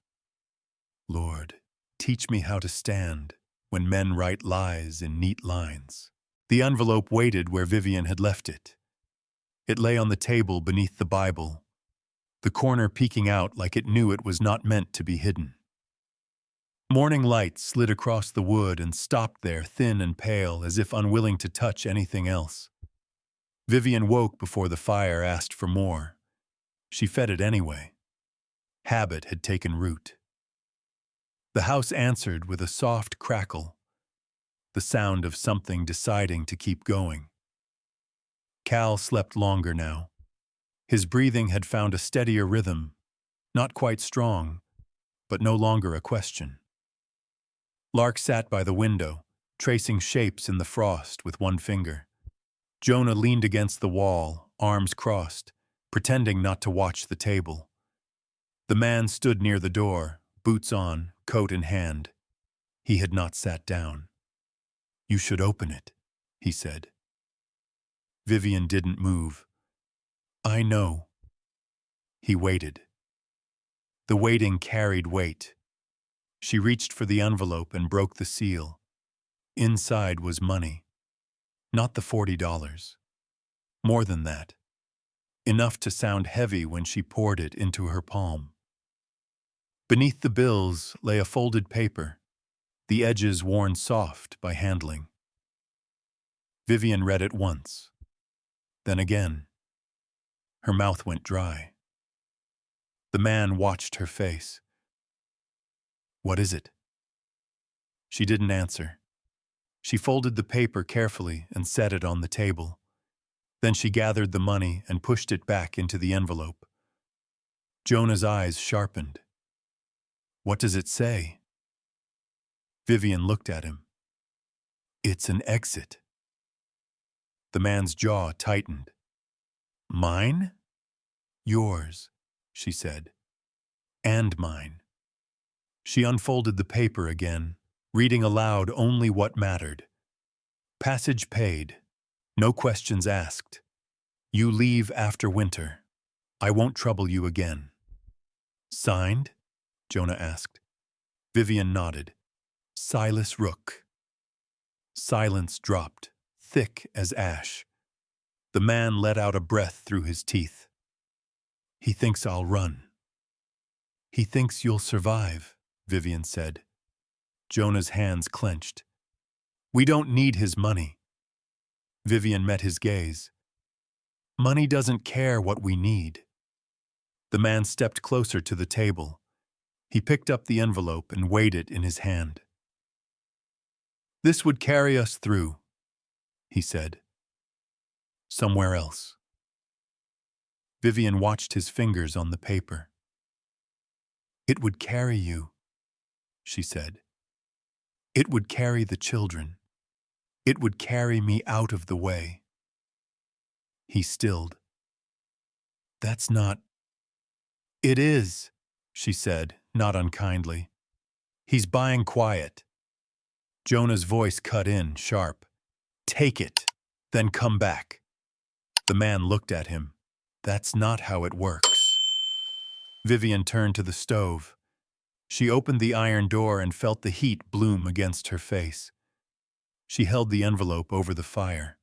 "Lord, teach me how to stand when men write lies in neat lines." The envelope waited where Vivian had left it. It lay on the table beneath the Bible, the corner peeking out like it knew it was not meant to be hidden. Morning light slid across the wood and stopped there, thin and pale, as if unwilling to touch anything else. Vivian woke before the fire asked for more. She fed it anyway. Habit had taken root. The house answered with a soft crackle, the sound of something deciding to keep going. Cal slept longer now. His breathing had found a steadier rhythm, not quite strong, but no longer a question. Lark sat by the window, tracing shapes in the frost with one finger. Jonah leaned against the wall, arms crossed, pretending not to watch the table. The man stood near the door, boots on, coat in hand. He had not sat down. "You should open it," he said. Vivian didn't move. "I know." He waited. The waiting carried weight. She reached for the envelope and broke the seal. Inside was money. Not the $40. More than that. Enough to sound heavy when she poured it into her palm. Beneath the bills lay a folded paper, the edges worn soft by handling. Vivian read it once, then again. Her mouth went dry. The man watched her face. "What is it?" She didn't answer. She folded the paper carefully and set it on the table. Then she gathered the money and pushed it back into the envelope. Jonah's eyes sharpened. "What does it say?" Vivian looked at him. "It's an exit." The man's jaw tightened. "Mine?" "Yours," she said. "And mine." She unfolded the paper again, reading aloud only what mattered. "Passage paid. No questions asked. You leave after winter. I won't trouble you again." "Signed?" Jonah asked. Vivian nodded. "Silas Rook." Silence dropped, thick as ash. The man let out a breath through his teeth. "He thinks I'll run." "He thinks you'll survive," Vivian said. Jonah's hands clenched. "We don't need his money." Vivian met his gaze. "Money doesn't care what we need." The man stepped closer to the table. He picked up the envelope and weighed it in his hand. "This would carry us through," he said. "Somewhere else." Vivian watched his fingers on the paper. "It would carry you," she said. "It would carry the children. It would carry me out of the way." He stilled. "That's not—" "It is," she said, not unkindly. "He's buying quiet." Jonah's voice cut in, sharp. "Take it, then come back." The man looked at him. "That's not how it works." Vivian turned to the stove. She opened the iron door and felt the heat bloom against her face. She held the envelope over the fire.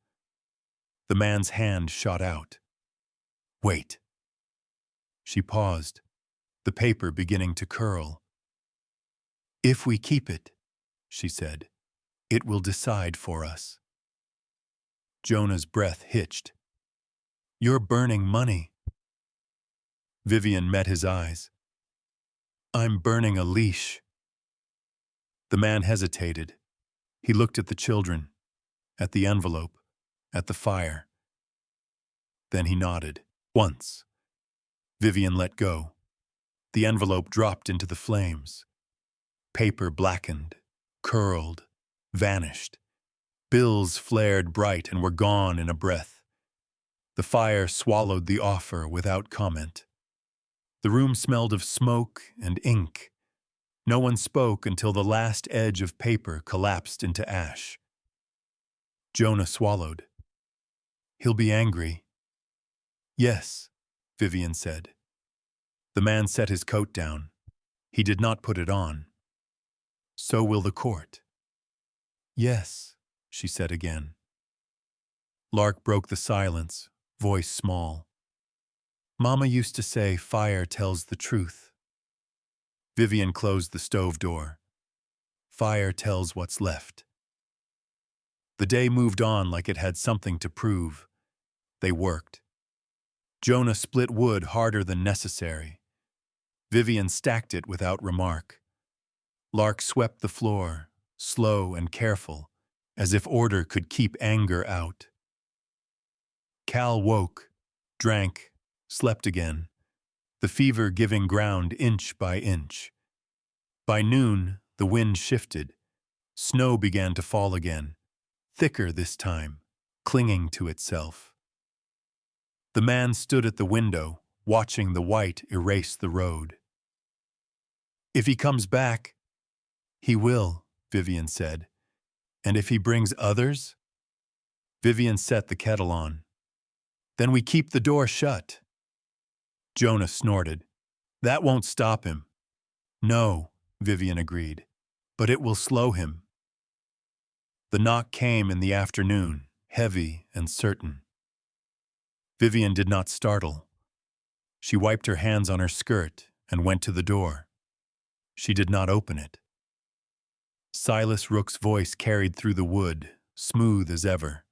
The man's hand shot out. "Wait." She paused, the paper beginning to curl. "If we keep it," she said, "it will decide for us." Jonah's breath hitched. "You're burning money." Vivian met his eyes. "I'm burning a leash." The man hesitated. He looked at the children, at the envelope, at the fire. Then he nodded. Once. Vivian let go. The envelope dropped into the flames. Paper blackened, curled, vanished. Bills flared bright and were gone in a breath. The fire swallowed the offer without comment. The room smelled of smoke and ink. No one spoke until the last edge of paper collapsed into ash. Jonah swallowed. "He'll be angry." "Yes," Vivian said. The man set his coat down. He did not put it on. "So will the court." "Yes," she said again. Lark broke the silence, voice small. "Mama used to say fire tells the truth." Vivian closed the stove door. "Fire tells what's left." The day moved on like it had something to prove. They worked. Jonah split wood harder than necessary. Vivian stacked it without remark. Lark swept the floor, slow and careful, as if order could keep anger out. Cal woke, drank, slept again, the fever giving ground inch by inch. By noon, the wind shifted. Snow began to fall again, thicker this time, clinging to itself. The man stood at the window, watching the white erase the road. "If he comes back," "He will," Vivian said. "And if he brings others?" Vivian set the kettle on. "Then we keep the door shut." Jonah snorted. "That won't stop him." "No," Vivian agreed, "but it will slow him." The knock came in the afternoon, heavy and certain. Vivian did not startle. She wiped her hands on her skirt and went to the door. She did not open it. Silas Rook's voice carried through the wood, smooth as ever.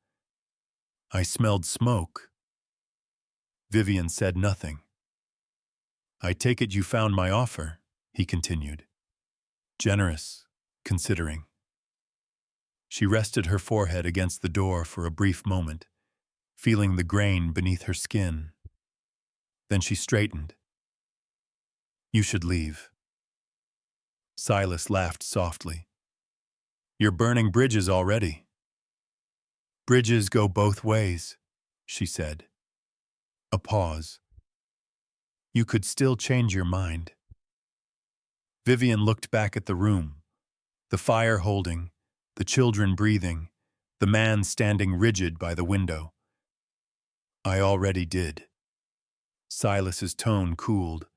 "I smelled smoke." Vivian said nothing. "I take it you found my offer," he continued. "Generous, considering." She rested her forehead against the door for a brief moment, feeling the grain beneath her skin. Then she straightened. "You should leave." Silas laughed softly. "You're burning bridges already." "Bridges go both ways," she said. A pause. "You could still change your mind." Vivian looked back at the room, the fire holding, the children breathing, the man standing rigid by the window. "I already did." Silas's tone cooled.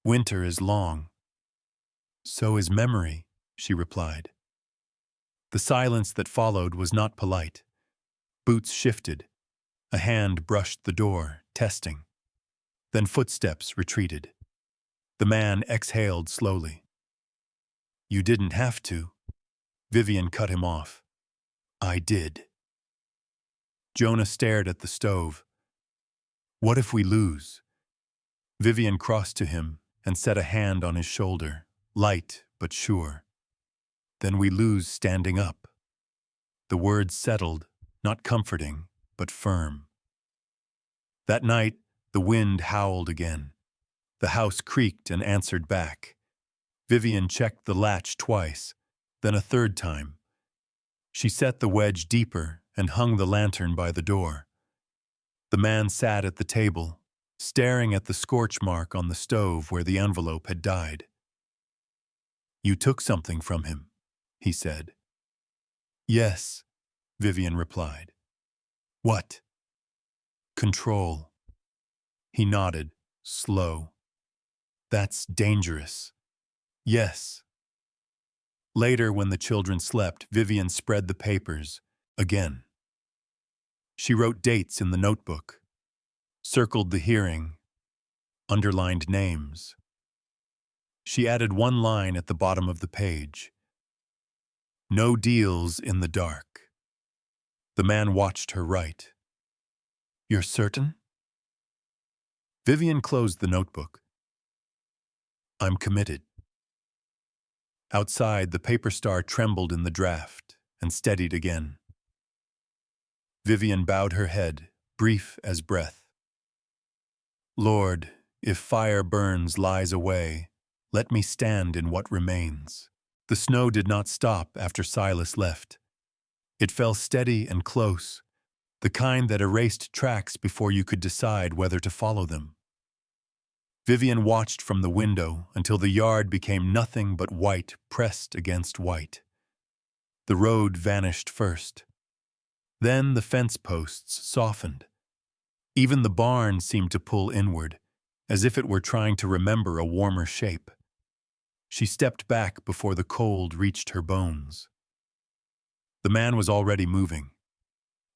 "Winter is long." "So is memory," she replied. The silence that followed was not polite. Boots shifted. A hand brushed the door, testing. Then footsteps retreated. The man exhaled slowly. "You didn't have to." Vivian cut him off. "I did." Jonah stared at the stove. "What if we lose?" Vivian crossed to him and set a hand on his shoulder, light but sure. "Then we lose standing up." The words settled, not comforting, but firm. That night, the wind howled again. The house creaked and answered back. Vivian checked the latch twice, then a third time. She set the wedge deeper and hung the lantern by the door. The man sat at the table, staring at the scorch mark on the stove where the envelope had died. "You took something from him," he said. "Yes," Vivian replied. "What?" "Control." He nodded, slow. "That's dangerous." Yes. Later, when the children slept, Vivian spread the papers again. She wrote dates in the notebook, circled the hearing, underlined names. She added one line at the bottom of the page. No deals in the dark. The man watched her write. You're certain? Vivian closed the notebook. I'm committed. Outside, the paper star trembled in the draft and steadied again. Vivian bowed her head, brief as breath. Lord, if fire burns lies away, let me stand in what remains. The snow did not stop after Silas left. It fell steady and close, the kind that erased tracks before you could decide whether to follow them. Vivian watched from the window until the yard became nothing but white pressed against white. The road vanished first. Then the fence posts softened. Even the barn seemed to pull inward, as if it were trying to remember a warmer shape. She stepped back before the cold reached her bones. The man was already moving.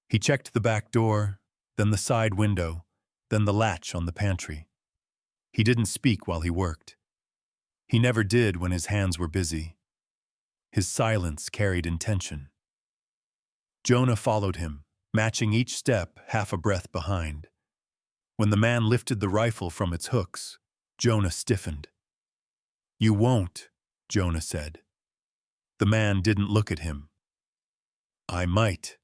He checked the back door, then the side window, then the latch on the pantry. He didn't speak while he worked. He never did when his hands were busy. His silence carried intention. Jonah followed him, matching each step half a breath behind. When the man lifted the rifle from its hooks, Jonah stiffened. You won't, Jonah said. The man didn't look at him. I might.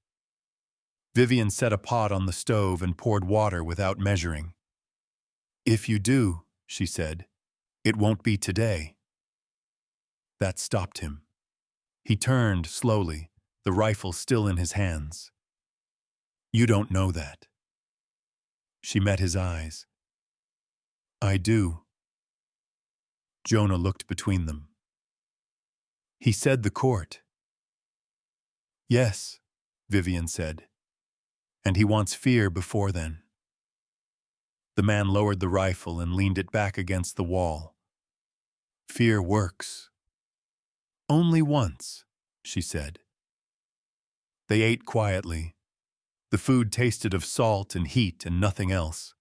Vivian set a pot on the stove and poured water without measuring. If you do, she said, it won't be today. That stopped him. He turned slowly, the rifle still in his hands. You don't know that. She met his eyes. I do. Jonah looked between them. He said the court. Yes, Vivian said. And he wants fear before then. The man lowered the rifle and leaned it back against the wall. Fear works. Only once, she said. They ate quietly. The food tasted of salt and heat and nothing else.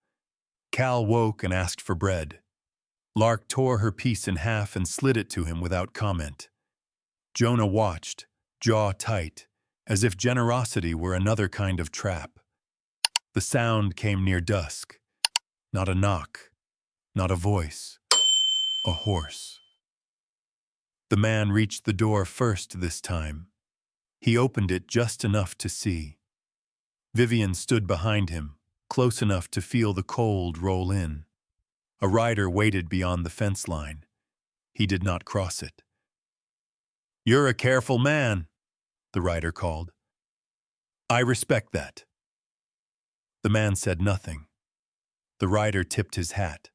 Cal woke and asked for bread. Lark tore her piece in half and slid it to him without comment. Jonah watched, jaw tight, as if generosity were another kind of trap. The sound came near dusk. Not a knock, not a voice, a horse. The man reached the door first this time. He opened it just enough to see. Vivian stood behind him, close enough to feel the cold roll in. A rider waited beyond the fence line. He did not cross it. You're a careful man, the rider called. I respect that. The man said nothing. The rider tipped his hat.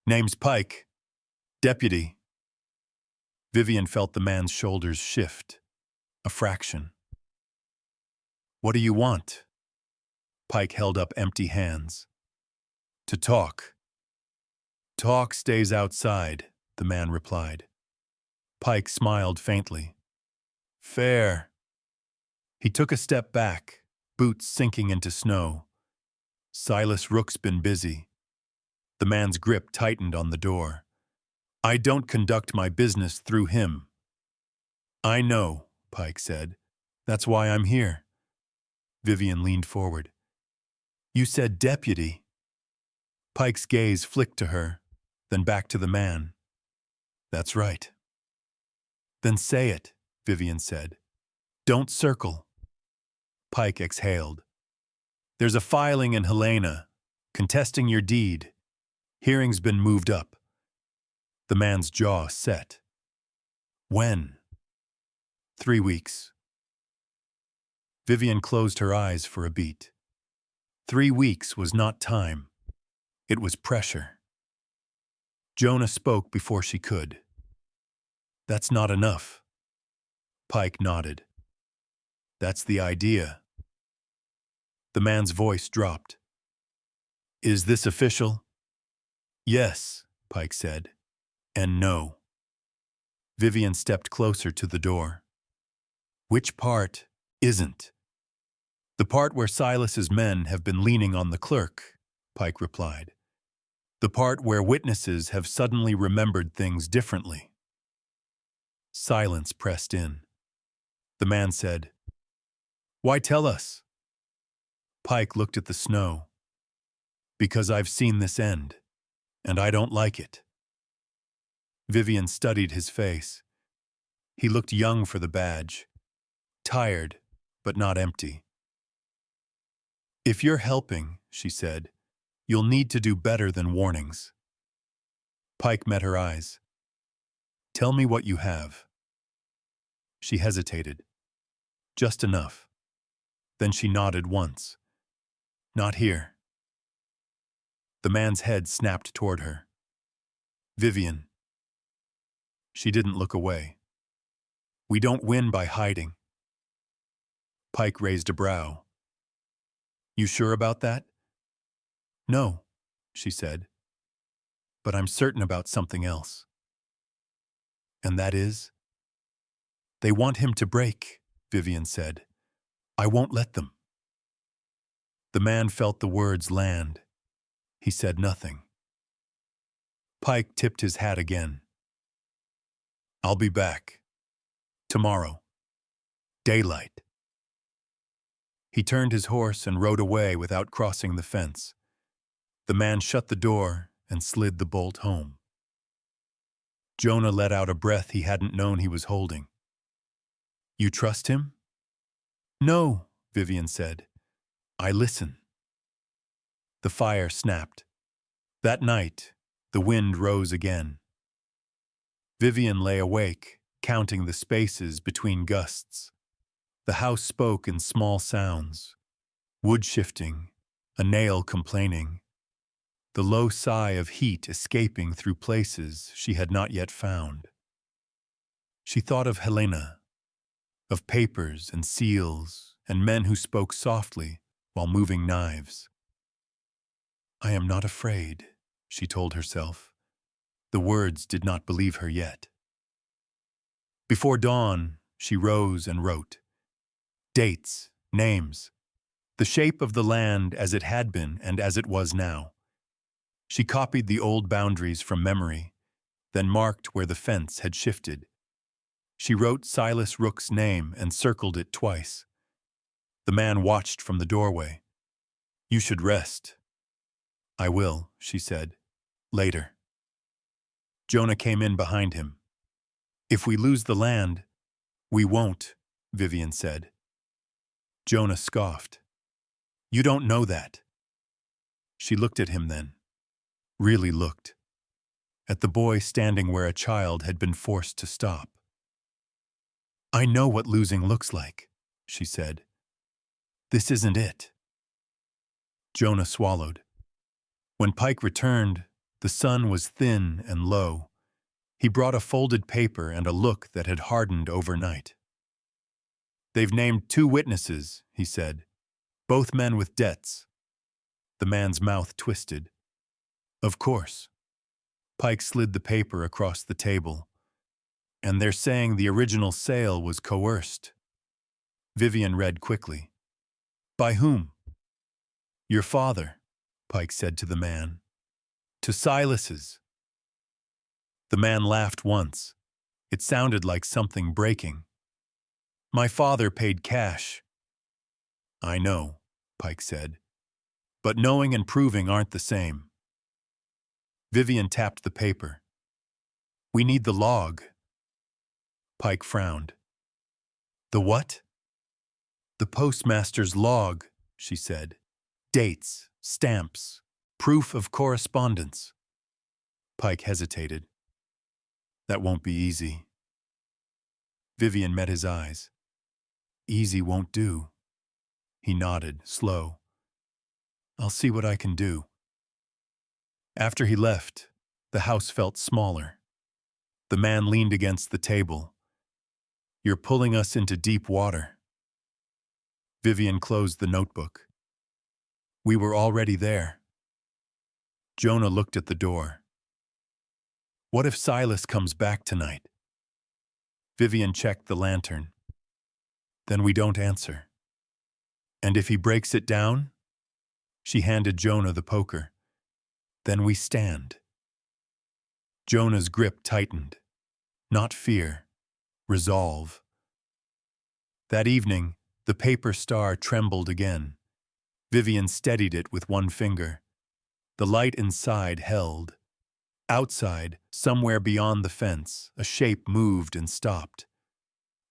Name's Pike. Deputy. Vivian felt the man's shoulders shift. A fraction. What do you want? Pike held up empty hands. To talk. Talk stays outside, the man replied. Pike smiled faintly. Fair. He took a step back, boots sinking into snow. Silas Rook's been busy. The man's grip tightened on the door. I don't conduct my business through him. I know, Pike said. That's why I'm here. Vivian leaned forward. You said deputy. Pike's gaze flicked to her, then back to the man. That's right. Then say it, Vivian said. Don't circle. Pike exhaled. There's a filing in Helena, contesting your deed. Hearing's been moved up. The man's jaw set. When? 3 weeks. Vivian closed her eyes for a beat. 3 weeks was not time. It was pressure. Jonah spoke before she could. That's not enough. Pike nodded. That's the idea. The man's voice dropped. Is this official? Yes, Pike said. And no. Vivian stepped closer to the door. Which part isn't? The part where Silas's men have been leaning on the clerk, Pike replied. The part where witnesses have suddenly remembered things differently. Silence pressed in. The man said, "Why tell us?" Pike looked at the snow. "Because I've seen this end, and I don't like it." Vivian studied his face. He looked young for the badge, tired, but not empty. "If you're helping," she said, "you'll need to do better than warnings." Pike met her eyes. "Tell me what you have." She hesitated. Just enough. Then she nodded once. "Not here." The man's head snapped toward her. "Vivian." She didn't look away. "We don't win by hiding." Pike raised a brow. "You sure about that?" "No," she said. "But I'm certain about something else." "And that is?" "They want him to break," Vivian said. "I won't let them." The man felt the words land. He said nothing. Pike tipped his hat again. "I'll be back. Tomorrow. Daylight." He turned his horse and rode away without crossing the fence. The man shut the door and slid the bolt home. Jonah let out a breath he hadn't known he was holding. "You trust him?" "No," Vivian said. "I listen." The fire snapped. That night, the wind rose again. Vivian lay awake, counting the spaces between gusts. The house spoke in small sounds. Wood shifting, a nail complaining, the low sigh of heat escaping through places she had not yet found. She thought of Helena, of papers and seals and men who spoke softly while moving knives. "I am not afraid," she told herself. The words did not believe her yet. Before dawn, she rose and wrote. Dates, names, the shape of the land as it had been and as it was now. She copied the old boundaries from memory, then marked where the fence had shifted. She wrote Silas Rook's name and circled it twice. The man watched from the doorway. "You should rest." "I will," she said. "Later." Jonah came in behind him. "If we lose the land—" "We won't," Vivian said. Jonah scoffed. "You don't know that." She looked at him then. Really looked. At the boy standing where a child had been forced to stop. "I know what losing looks like," she said. "This isn't it." Jonah swallowed. When Pike returned, the sun was thin and low. He brought a folded paper and a look that had hardened overnight. "They've named 2 witnesses," he said. "Both men with debts." The man's mouth twisted. "Of course." Pike slid the paper across the table. "And they're saying the original sale was coerced." Vivian read quickly. "By whom?" "Your father," Pike said to the man. "To Silas's." The man laughed once. It sounded like something breaking. "My father paid cash." "I know," Pike said. "But knowing and proving aren't the same." Vivian tapped the paper. "We need the log." Pike frowned. "The what?" "The postmaster's log," she said. "Dates, stamps, proof of correspondence." Pike hesitated. "That won't be easy." Vivian met his eyes. "Easy won't do." He nodded, slow. "I'll see what I can do." After he left, the house felt smaller. The man leaned against the table. "You're pulling us into deep water." Vivian closed the notebook. "We were already there." Jonah looked at the door. What if Silas comes back tonight? Vivian checked the lantern. Then we don't answer. And if he breaks it down? She handed Jonah the poker. Then we stand. Jonah's grip tightened. Not fear, resolve. That evening, the paper star trembled again. Vivian steadied it with one finger. The light inside held. Outside, somewhere beyond the fence, a shape moved and stopped.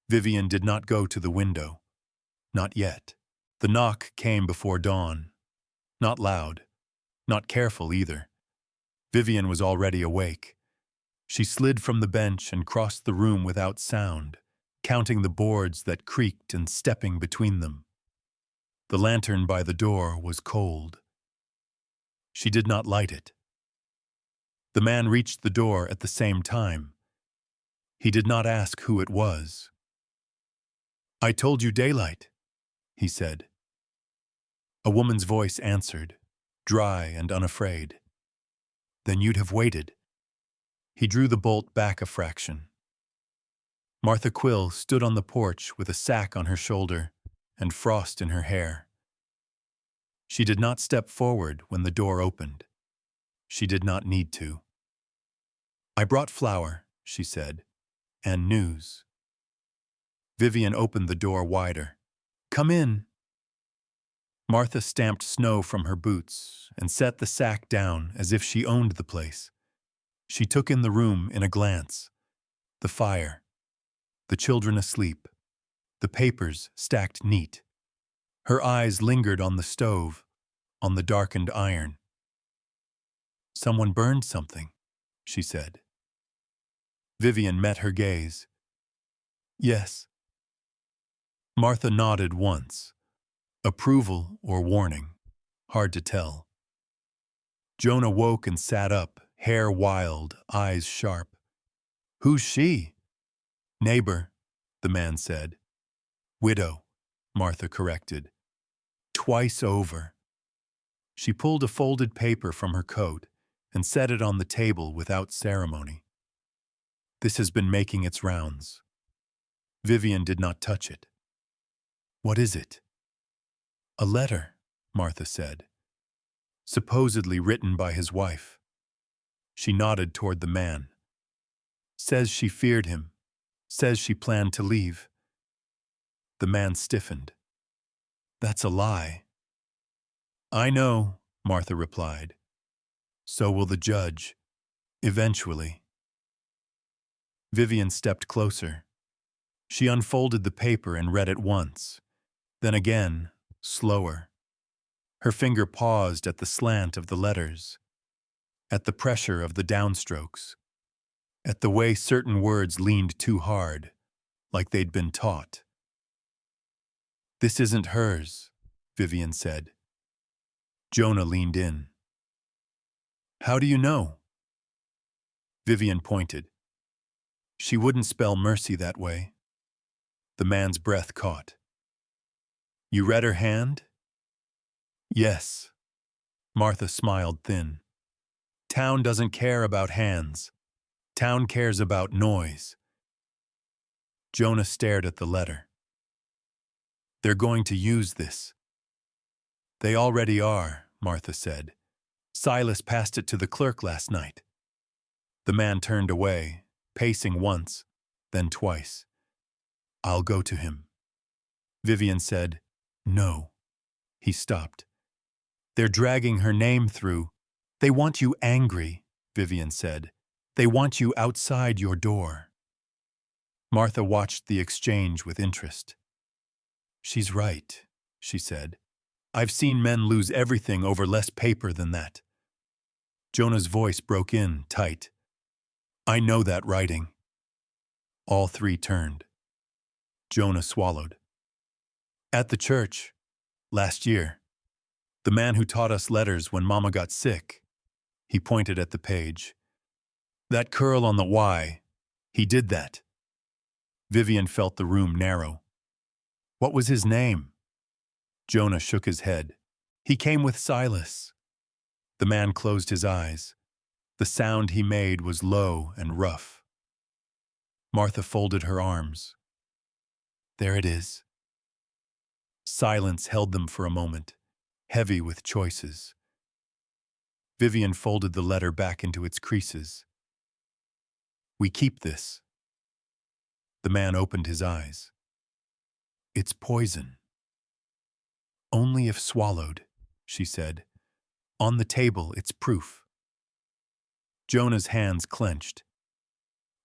Vivian did not go to the window. Not yet. The knock came before dawn. Not loud. Not careful either. Vivian was already awake. She slid from the bench and crossed the room without sound, counting the boards that creaked and stepping between them. The lantern by the door was cold. She did not light it. The man reached the door at the same time. He did not ask who it was. "I told you daylight," he said. A woman's voice answered, dry and unafraid. "Then you'd have waited." He drew the bolt back a fraction. Martha Quill stood on the porch with a sack on her shoulder and frost in her hair. She did not step forward when the door opened. She did not need to. "I brought flour," she said, "and news." Vivian opened the door wider. "Come in." Martha stamped snow from her boots and set the sack down as if she owned the place. She took in the room in a glance. The fire. The children asleep. The papers stacked neat. Her eyes lingered on the stove, on the darkened iron. "Someone burned something," she said. Vivian met her gaze. "Yes." Martha nodded once. Approval or warning. Hard to tell. Jonah woke and sat up, hair wild, eyes sharp. "Who's she?" "Neighbor," the man said. "Widow," Martha corrected. "Twice over." She pulled a folded paper from her coat and set it on the table without ceremony. "This has been making its rounds." Vivian did not touch it. "What is it?" "A letter," Martha said. "Supposedly written by his wife." She nodded toward the man. "Says she feared him. Says she planned to leave." The man stiffened. "That's a lie." "I know," Martha replied. "So will the judge. Eventually." Vivian stepped closer. She unfolded the paper and read it once, then again, slower. Her finger paused at the slant of the letters, at the pressure of the downstrokes, at the way certain words leaned too hard, like they'd been taught. "This isn't hers," Vivian said. Jonah leaned in. "How do you know?" Vivian pointed. "She wouldn't spell mercy that way." The man's breath caught. "You read her hand?" "Yes." Martha smiled thin. "Town doesn't care about hands. Town cares about noise." Jonah stared at the letter. "They're going to use this." "They already are," Martha said. "Silas passed it to the clerk last night." The man turned away, pacing once, then twice. "I'll go to him." Vivian said, "No." He stopped. "They're dragging her name through. They want you angry," Vivian said. "They want you outside your door." Martha watched the exchange with interest. "She's right," she said. "I've seen men lose everything over less paper than that." Jonah's voice broke in, tight. "I know that writing." All three turned. Jonah swallowed. "At the church, last year. The man who taught us letters when Mama got sick." He pointed at the page. "That curl on the Y, he did that." Vivian felt the room narrow. "What was his name?" Jonah shook his head. "He came with Silas." The man closed his eyes. The sound he made was low and rough. Martha folded her arms. There it is. Silence held them for a moment, heavy with choices. Vivian folded the letter back into its creases. We keep this. The man opened his eyes. It's poison. Only if swallowed, she said. On the table, it's proof. Jonah's hands clenched.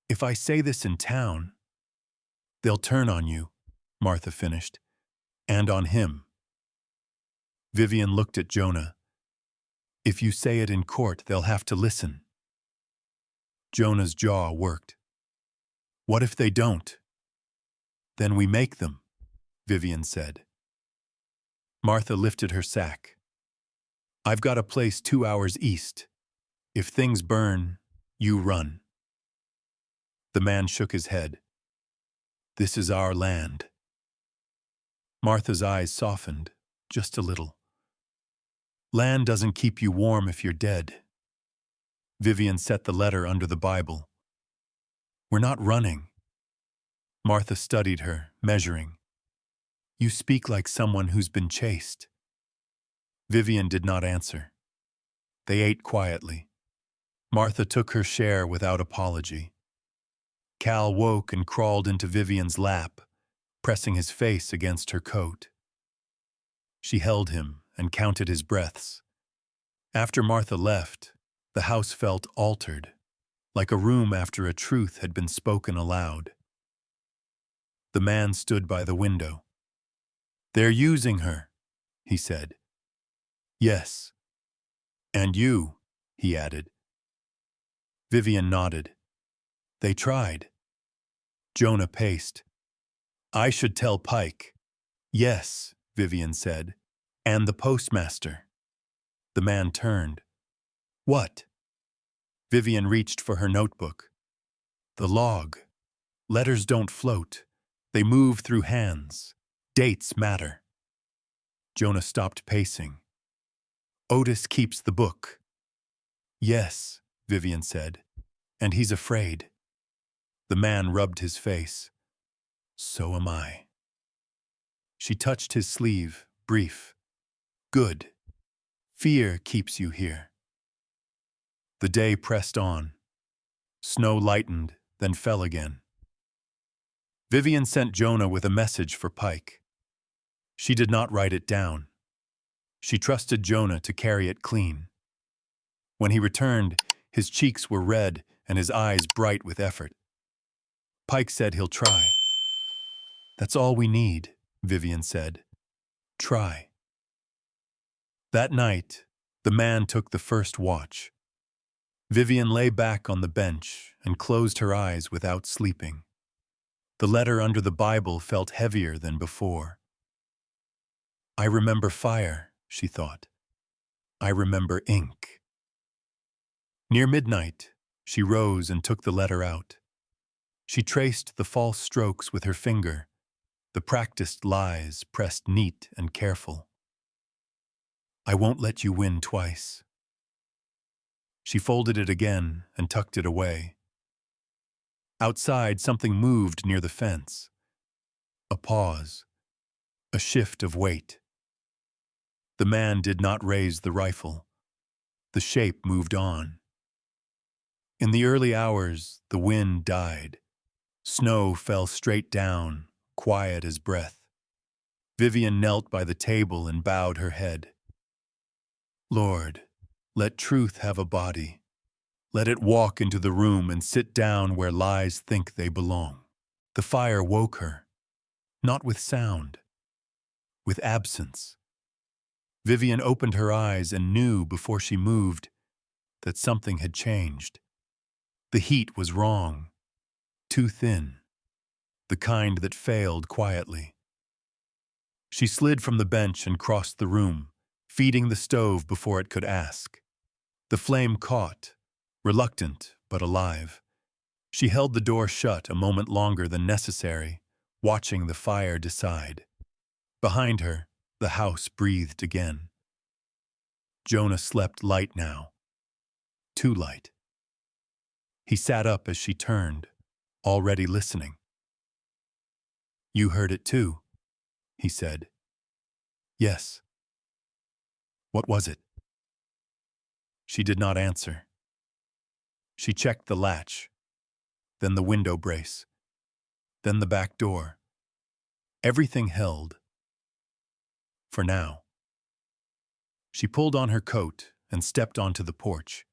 If I say this in town, they'll turn on you, Martha finished, and on him. Vivian looked at Jonah. If you say it in court, they'll have to listen. Jonah's jaw worked. What if they don't? Then we make them, Vivian said. Martha lifted her sack. I've got a place 2 hours east. If things burn, you run. The man shook his head. This is our land. Martha's eyes softened, just a little. Land doesn't keep you warm if you're dead. Vivian set the letter under the Bible. We're not running. Martha studied her, measuring. You speak like someone who's been chased. Vivian did not answer. They ate quietly. Martha took her share without apology. Cal woke and crawled into Vivian's lap, pressing his face against her coat. She held him and counted his breaths. After Martha left, the house felt altered, like a room after a truth had been spoken aloud. The man stood by the window. They're using her, he said. Yes. And you, he added. Vivian nodded. They tried. Jonah paced. I should tell Pike. Yes, Vivian said. And the postmaster. The man turned. What? Vivian reached for her notebook. The log. Letters don't float. They move through hands. Dates matter. Jonah stopped pacing. Otis keeps the book. Yes, Vivian said. And he's afraid. The man rubbed his face. So am I. She touched his sleeve, brief. Good. Fear keeps you here. The day pressed on. Snow lightened, then fell again. Vivian sent Jonah with a message for Pike. She did not write it down. She trusted Jonah to carry it clean. When he returned, his cheeks were red and his eyes bright with effort. Pike said he'll try. That's all we need, Vivian said. Try. That night, the man took the first watch. Vivian lay back on the bench and closed her eyes without sleeping. The letter under the Bible felt heavier than before. I remember fire, she thought. I remember ink. Near midnight, she rose and took the letter out. She traced the false strokes with her finger, the practiced lies pressed neat and careful. I won't let you win twice. She folded it again and tucked it away. Outside, something moved near the fence. A pause. A shift of weight. The man did not raise the rifle. The shape moved on. In the early hours, the wind died. Snow fell straight down, quiet as breath. Vivian knelt by the table and bowed her head. Lord, let truth have a body. Let it walk into the room and sit down where lies think they belong. The fire woke her, not with sound, with absence. Vivian opened her eyes and knew before she moved that something had changed. The heat was wrong, too thin, the kind that failed quietly. She slid from the bench and crossed the room, feeding the stove before it could ask. The flame caught, reluctant but alive. She held the door shut a moment longer than necessary, watching the fire decide. Behind her, the house breathed again. Jonah slept light now. Too light. He sat up as she turned, already listening. "You heard it too," he said. "Yes." "What was it?" She did not answer. She checked the latch, then the window brace, then the back door. Everything held. For now. She pulled on her coat and stepped onto the porch.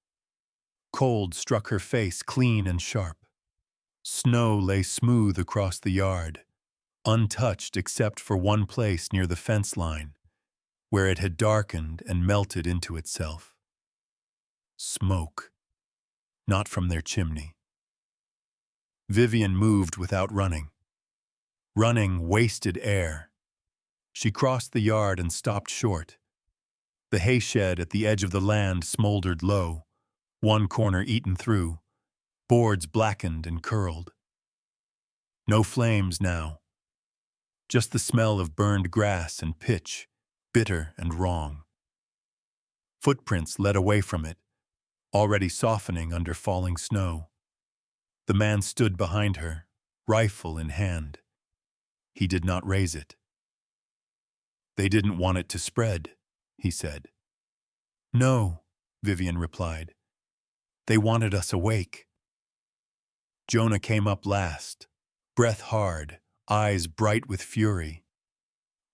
Cold struck her face clean and sharp. Snow lay smooth across the yard, untouched except for one place near the fence line, where it had darkened and melted into itself. Smoke. Not from their chimney. Vivian moved without running. Running wasted air. She crossed the yard and stopped short. The hay shed at the edge of the land smoldered low, one corner eaten through, boards blackened and curled. No flames now. Just the smell of burned grass and pitch, bitter and wrong. Footprints led away from it, already softening under falling snow. The man stood behind her, rifle in hand. He did not raise it. "They didn't want it to spread," he said. "No," Vivian replied. "They wanted us awake." Jonah came up last, breath hard, eyes bright with fury.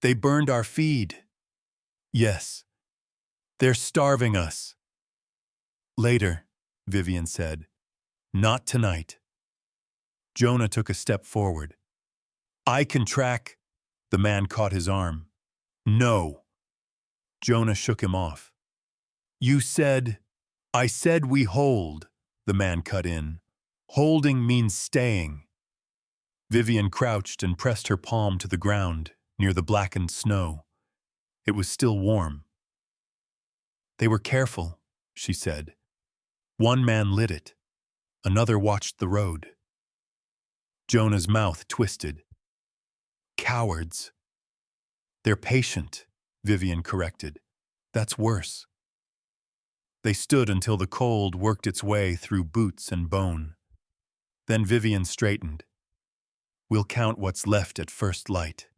"They burned our feed." "Yes. They're starving us." "Later," Vivian said. "Not tonight." Jonah took a step forward. "I can track—" The man caught his arm. "No." Jonah shook him off. "You said—" "I said we hold," the man cut in. "Holding means staying." Vivian crouched and pressed her palm to the ground, near the blackened snow. It was still warm. "They were careful," she said. "One man lit it. Another watched the road." Jonah's mouth twisted. "Cowards." "They're patient," Vivian corrected. "That's worse." They stood until the cold worked its way through boots and bone. Then Vivian straightened. "We'll count what's left at first light."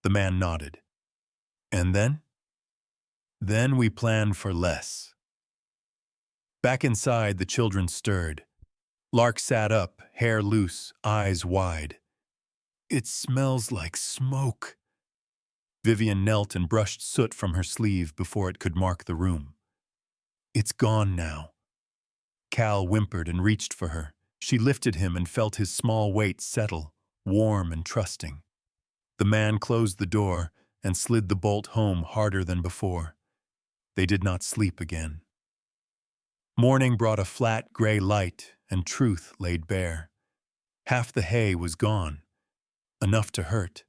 The man nodded. "And then?" "Then we plan for less." Back inside, the children stirred. Lark sat up, hair loose, eyes wide. "It smells like smoke." Vivian knelt and brushed soot from her sleeve before it could mark the room. "It's gone now." Cal whimpered and reached for her. She lifted him and felt his small weight settle, warm and trusting. The man closed the door and slid the bolt home harder than before. They did not sleep again. Morning brought a flat gray light, and truth laid bare. Half the hay was gone. Enough to hurt.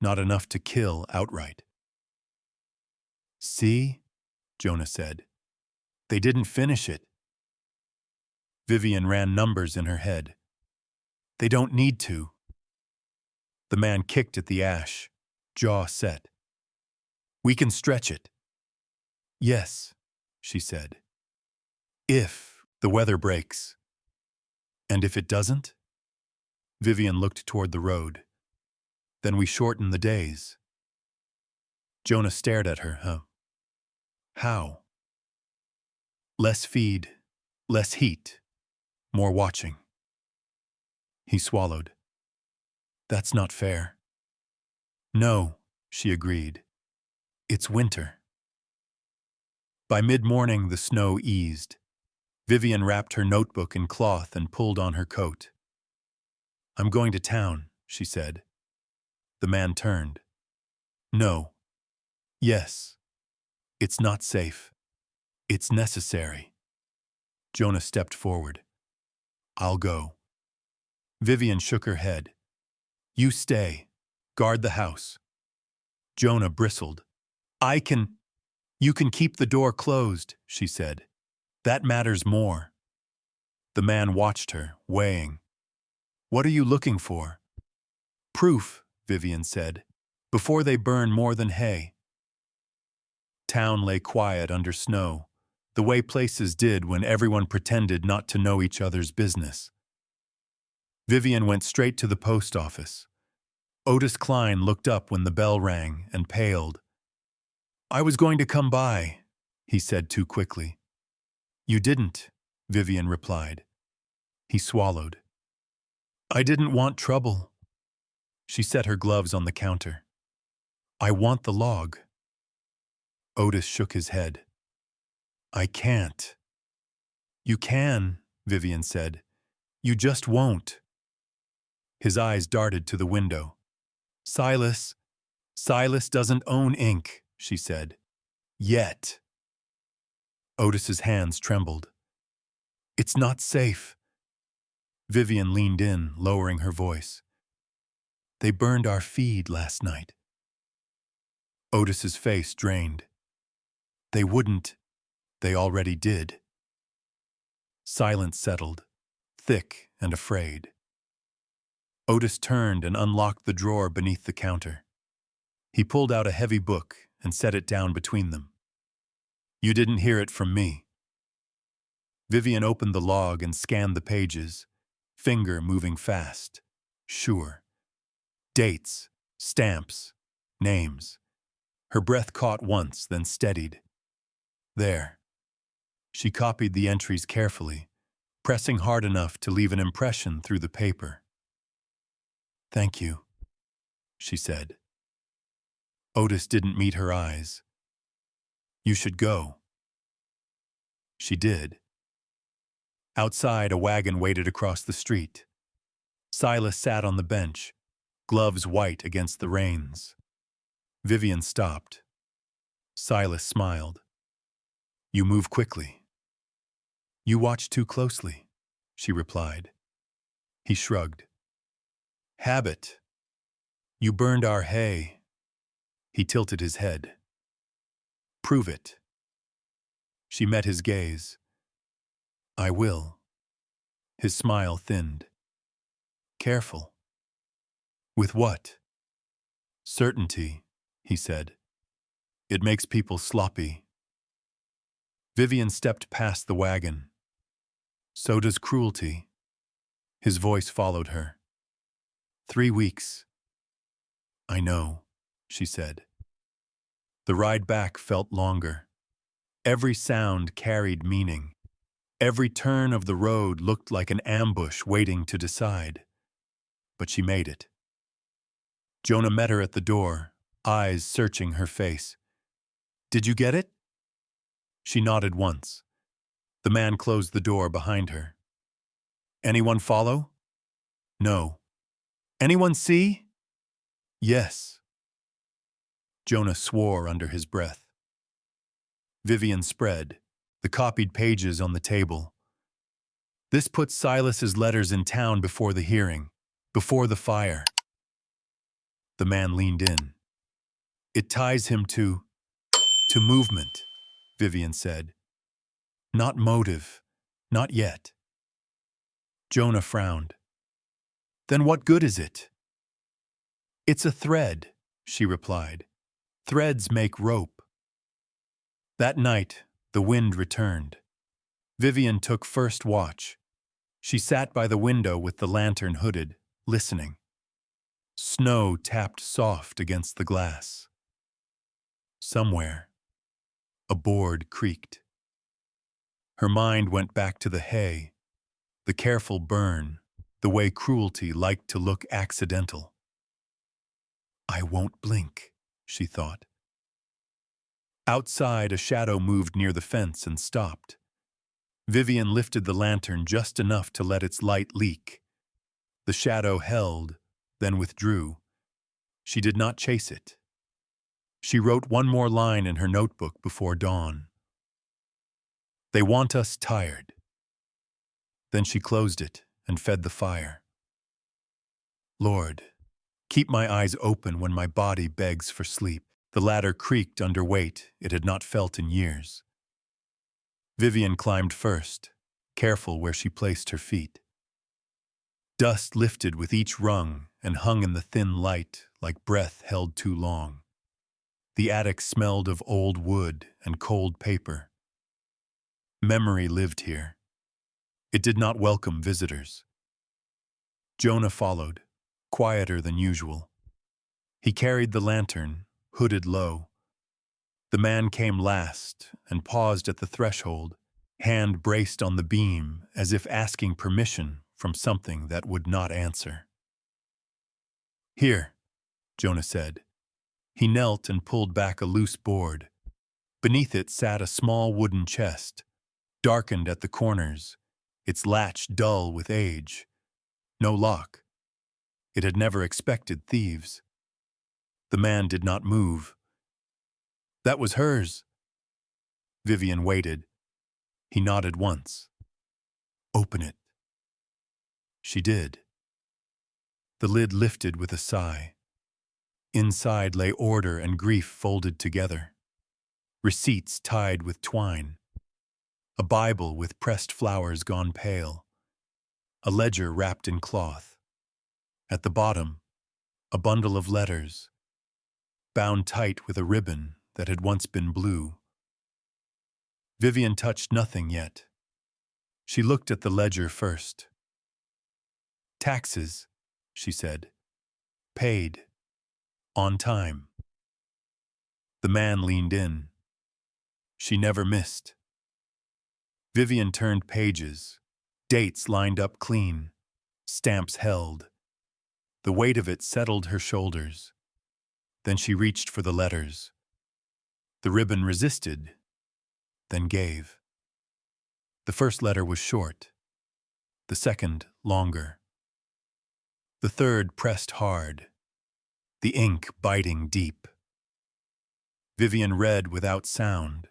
Not enough to kill outright. "See?" Jonah said. "They didn't finish it." Vivian ran numbers in her head. "They don't need to." The man kicked at the ash, jaw set. "We can stretch it." "Yes," she said. "If the weather breaks." "And if it doesn't?" Vivian looked toward the road. "Then we shorten the days." Jonah stared at her. "How?" "Less feed, less heat, more watching." He swallowed. "That's not fair." "No," she agreed. "It's winter." By mid-morning, the snow eased. Vivian wrapped her notebook in cloth and pulled on her coat. "I'm going to town," she said. The man turned. "No." "Yes. It's not safe. It's necessary." Jonah stepped forward. "I'll go." Vivian shook her head. "You stay. Guard the house." Jonah bristled. You can keep the door closed," she said. "That matters more." The man watched her, weighing. "What are you looking for?" "Proof," Vivian said, "before they burn more than hay." Town lay quiet under snow, the way places did when everyone pretended not to know each other's business. Vivian went straight to the post office. Otis Klein looked up when the bell rang and paled. "I was going to come by," he said too quickly. "You didn't," Vivian replied. He swallowed. "I didn't want trouble." She set her gloves on the counter. "I want the log." Otis shook his head. "I can't." "You can," Vivian said. "You just won't." His eyes darted to the window. Silas doesn't own ink," she said. "Yet." Otis's hands trembled. "It's not safe." Vivian leaned in, lowering her voice. "They burned our feed last night." Otis's face drained. "They wouldn't. They already did." Silence settled, thick and afraid. Otis turned and unlocked the drawer beneath the counter. He pulled out a heavy book and set it down between them. "You didn't hear it from me." Vivian opened the log and scanned the pages, finger moving fast. Sure. Dates, stamps, names. Her breath caught once, then steadied. There. She copied the entries carefully, pressing hard enough to leave an impression through the paper. "Thank you," she said. Otis didn't meet her eyes. "You should go." She did. Outside, a wagon waited across the street. Silas sat on the bench, gloves white against the reins. Vivian stopped. Silas smiled. "You move quickly." "You watch too closely," she replied. He shrugged. "Habit. You burned our hay." He tilted his head. "Prove it." She met his gaze. "I will." His smile thinned. "Careful." "With what?" "Certainty," he said. "It makes people sloppy." Vivian stepped past the wagon. "So does cruelty." His voice followed her. 3 weeks. "I know," she said. The ride back felt longer. Every sound carried meaning. Every turn of the road looked like an ambush waiting to decide. But she made it. Jonah met her at the door, eyes searching her face. "Did you get it?" She nodded once. The man closed the door behind her. "Anyone follow?" "No." "Anyone see?" "Yes." Jonah swore under his breath. Vivian spread, the copied pages on the table. "This puts Silas's letters in town before the hearing, before the fire." The man leaned in. "It ties him to movement," Vivian said. "Not motive, not yet." Jonah frowned. "Then what good is it?" "It's a thread," she replied. "Threads make rope." That night, the wind returned. Vivian took first watch. She sat by the window with the lantern hooded, listening. Snow tapped soft against the glass. Somewhere, a board creaked. Her mind went back to the hay, the careful burn, the way cruelty liked to look accidental. "I won't blink," she thought. Outside, a shadow moved near the fence and stopped. Vivian lifted the lantern just enough to let its light leak. The shadow held, then withdrew. She did not chase it. She wrote one more line in her notebook before dawn. "They want us tired." Then she closed it and fed the fire. "Lord, keep my eyes open when my body begs for sleep." The ladder creaked under weight it had not felt in years. Vivian climbed first, careful where she placed her feet. Dust lifted with each rung and hung in the thin light like breath held too long. The attic smelled of old wood and cold paper. Memory lived here. It did not welcome visitors. Jonah followed, quieter than usual. He carried the lantern, hooded low. The man came last and paused at the threshold, hand braced on the beam as if asking permission from something that would not answer. "Here," Jonah said. He knelt and pulled back a loose board. Beneath it sat a small wooden chest, darkened at the corners, its latch dull with age. No lock. It had never expected thieves. The man did not move. "That was hers." Vivian waited. He nodded once. "Open it." She did. The lid lifted with a sigh. Inside lay order and grief folded together. Receipts tied with twine. A Bible with pressed flowers gone pale. A ledger wrapped in cloth. At the bottom, a bundle of letters, bound tight with a ribbon that had once been blue. Vivian touched nothing yet. She looked at the ledger first. "Taxes," she said. "Paid. On time." The man leaned in. She never missed. Vivian turned pages. Dates lined up clean. Stamps held. The weight of it settled her shoulders. Then she reached for the letters. The ribbon resisted, then gave. The first letter was short. The second, longer. The third pressed hard, the ink biting deep. Vivian read without sound,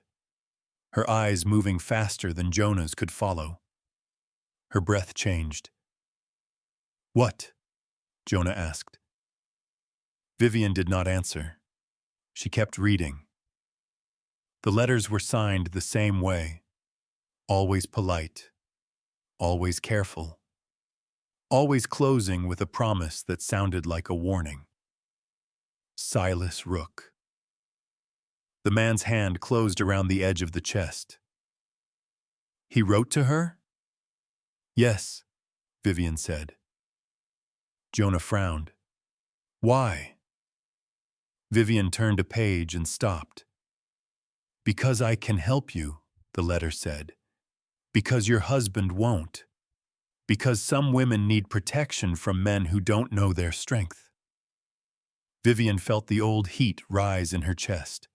her eyes moving faster than Jonah's could follow. Her breath changed. "What?" Jonah asked. Vivian did not answer. She kept reading. The letters were signed the same way, always polite, always careful, always closing with a promise that sounded like a warning. Silas Rook. The man's hand closed around the edge of the chest. "He wrote to her?" "Yes," Vivian said. Jonah frowned. "Why?" Vivian turned a page and stopped. "Because I can help you," the letter said. "Because your husband won't. Because some women need protection from men who don't know their strength." Vivian felt the old heat rise in her chest.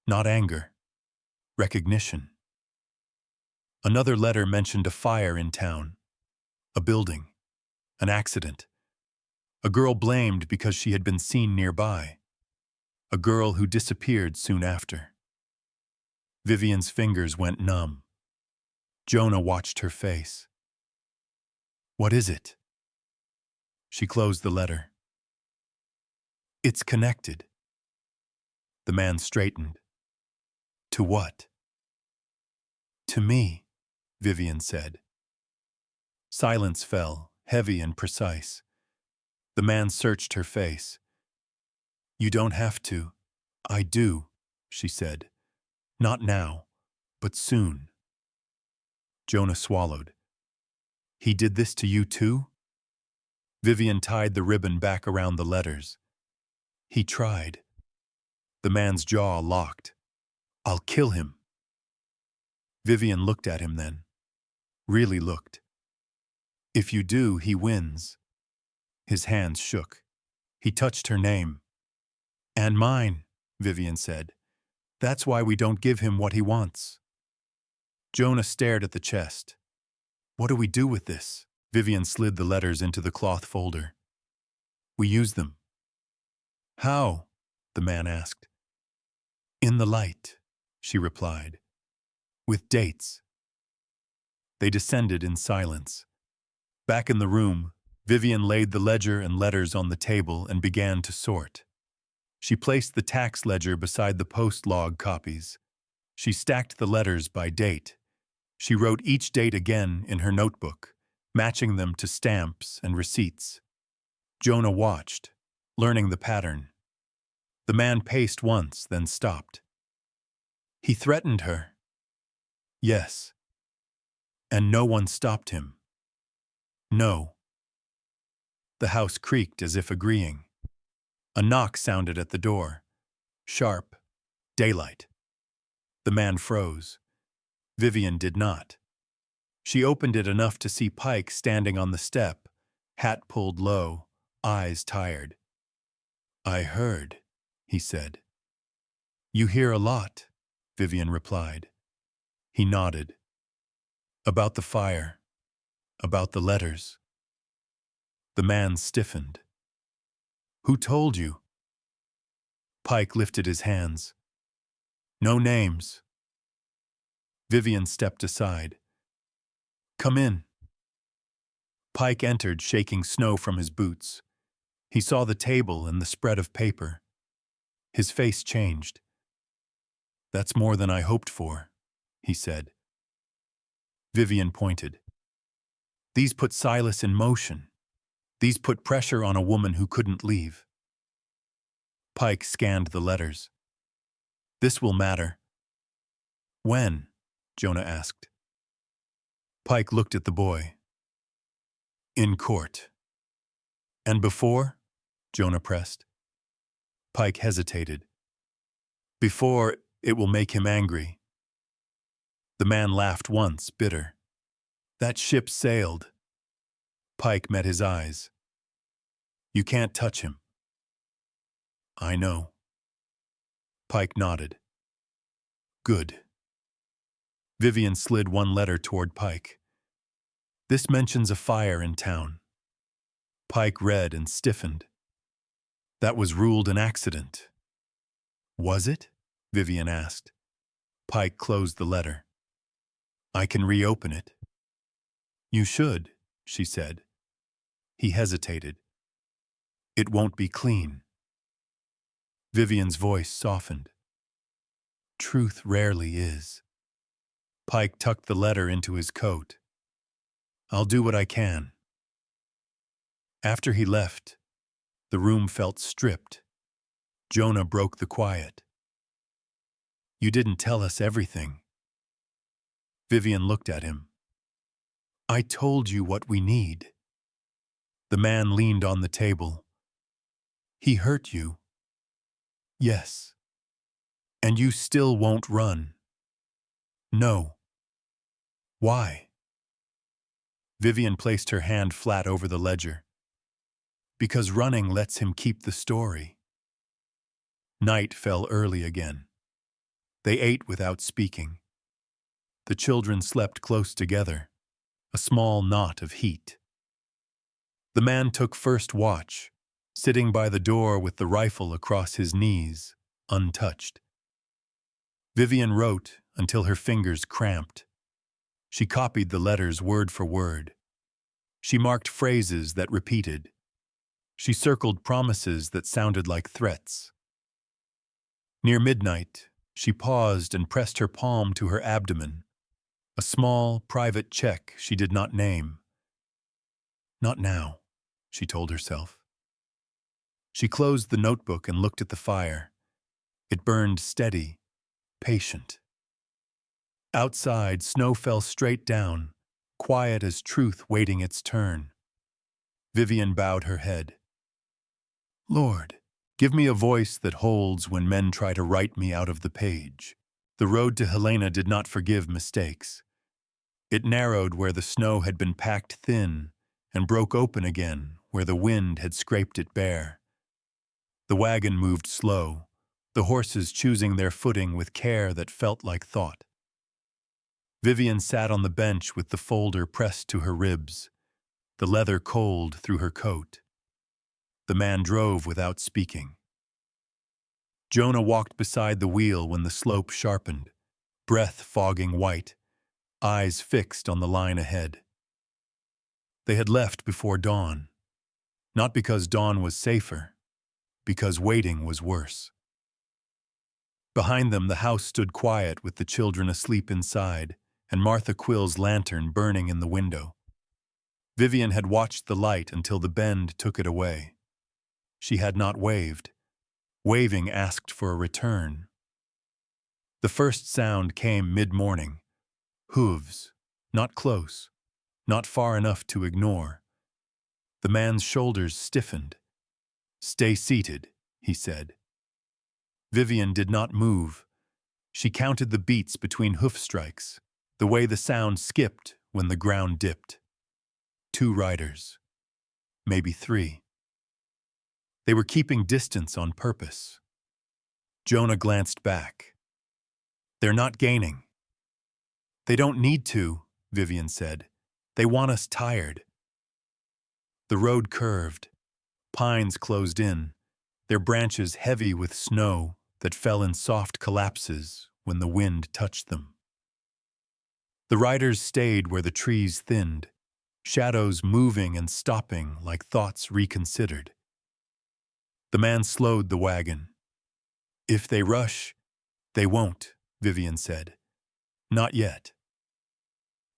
Not anger. Recognition. Another letter mentioned a fire in town. A building. An accident. A girl blamed because she had been seen nearby. A girl who disappeared soon after. Vivian's fingers went numb. Jonah watched her face. "What is it?" She closed the letter. "It's connected." The man straightened. "To what?" "To me," Vivian said. Silence fell, heavy and precise. The man searched her face. "You don't have to." "I do," she said. "Not now, but soon." Jonah swallowed. "He did this to you too?" Vivian tied the ribbon back around the letters. "He tried." The man's jaw locked. "I'll kill him." Vivian looked at him then. Really looked. "If you do, he wins." His hands shook. He touched her name. "And mine," Vivian said. "That's why we don't give him what he wants." Jonah stared at the chest. "What do we do with this?" Vivian slid the letters into the cloth folder. "We use them." "How?" the man asked. "In the light," she replied. "With dates." They descended in silence. Back in the room, Vivian laid the ledger and letters on the table and began to sort. She placed the tax ledger beside the post-log copies. She stacked the letters by date. She wrote each date again in her notebook, matching them to stamps and receipts. Jonah watched, learning the pattern. The man paced once, then stopped. "He threatened her." "Yes." And no one stopped him. No. The house creaked as if agreeing. A knock sounded at the door. Sharp. Daylight. The man froze. Vivian did not. She opened it enough to see Pike standing on the step, hat pulled low, eyes tired. "I heard," he said. "You hear a lot," Vivian replied. He nodded. "About the fire. About the letters." The man stiffened. "Who told you?" Pike lifted his hands. "No names." Vivian stepped aside. "Come in." Pike entered, shaking snow from his boots. He saw the table and the spread of paper. His face changed. "That's more than I hoped for," he said. Vivian pointed. "These put Silas in motion. These put pressure on a woman who couldn't leave." Pike scanned the letters. "This will matter." "When?" Jonah asked. Pike looked at the boy. "In court." "And before?" Jonah pressed. Pike hesitated. "Before, it will make him angry." The man laughed once, bitter. "That ship sailed." Pike met his eyes. "You can't touch him." "I know." Pike nodded. "Good." Vivian slid one letter toward Pike. "This mentions a fire in town." Pike read and stiffened. "That was ruled an accident." "Was it?" Vivian asked. Pike closed the letter. "I can reopen it." "You should," she said. He hesitated. "It won't be clean." Vivian's voice softened. "Truth rarely is." Pike tucked the letter into his coat. "I'll do what I can." After he left, the room felt stripped. Jonah broke the quiet. "You didn't tell us everything." Vivian looked at him. "I told you what we need." The man leaned on the table. "He hurt you." "Yes." "And you still won't run." "No." "Why?" Vivian placed her hand flat over the ledger. "Because running lets him keep the story." Night fell early again. They ate without speaking. The children slept close together, a small knot of heat. The man took first watch, sitting by the door with the rifle across his knees, untouched. Vivian wrote until her fingers cramped. She copied the letters word for word. She marked phrases that repeated. She circled promises that sounded like threats. Near midnight, she paused and pressed her palm to her abdomen. A small, private check she did not name. "Not now," she told herself. She closed the notebook and looked at the fire. It burned steady, patient. Outside, snow fell straight down, quiet as truth waiting its turn. Vivian bowed her head. "Lord, give me a voice that holds when men try to write me out of the page." The road to Helena did not forgive mistakes. It narrowed where the snow had been packed thin and broke open again where the wind had scraped it bare. The wagon moved slow, the horses choosing their footing with care that felt like thought. Vivian sat on the bench with the folder pressed to her ribs, the leather cold through her coat. The man drove without speaking. Jonah walked beside the wheel when the slope sharpened, breath fogging white, eyes fixed on the line ahead. They had left before dawn, not because dawn was safer, because waiting was worse. Behind them, the house stood quiet with the children asleep inside and Martha Quill's lantern burning in the window. Vivian had watched the light until the bend took it away. She had not waved. Waving asked for a return. The first sound came mid-morning. Hooves, not close, not far enough to ignore. The man's shoulders stiffened. "Stay seated," he said. Vivian did not move. She counted the beats between hoof strikes, the way the sound skipped when the ground dipped. 2 riders. Maybe 3. They were keeping distance on purpose. Jonah glanced back. "They're not gaining." "They don't need to," Vivian said. "They want us tired." The road curved. Pines closed in, their branches heavy with snow that fell in soft collapses when the wind touched them. The riders stayed where the trees thinned, shadows moving and stopping like thoughts reconsidered. The man slowed the wagon. "If they rush, they won't," Vivian said. "Not yet."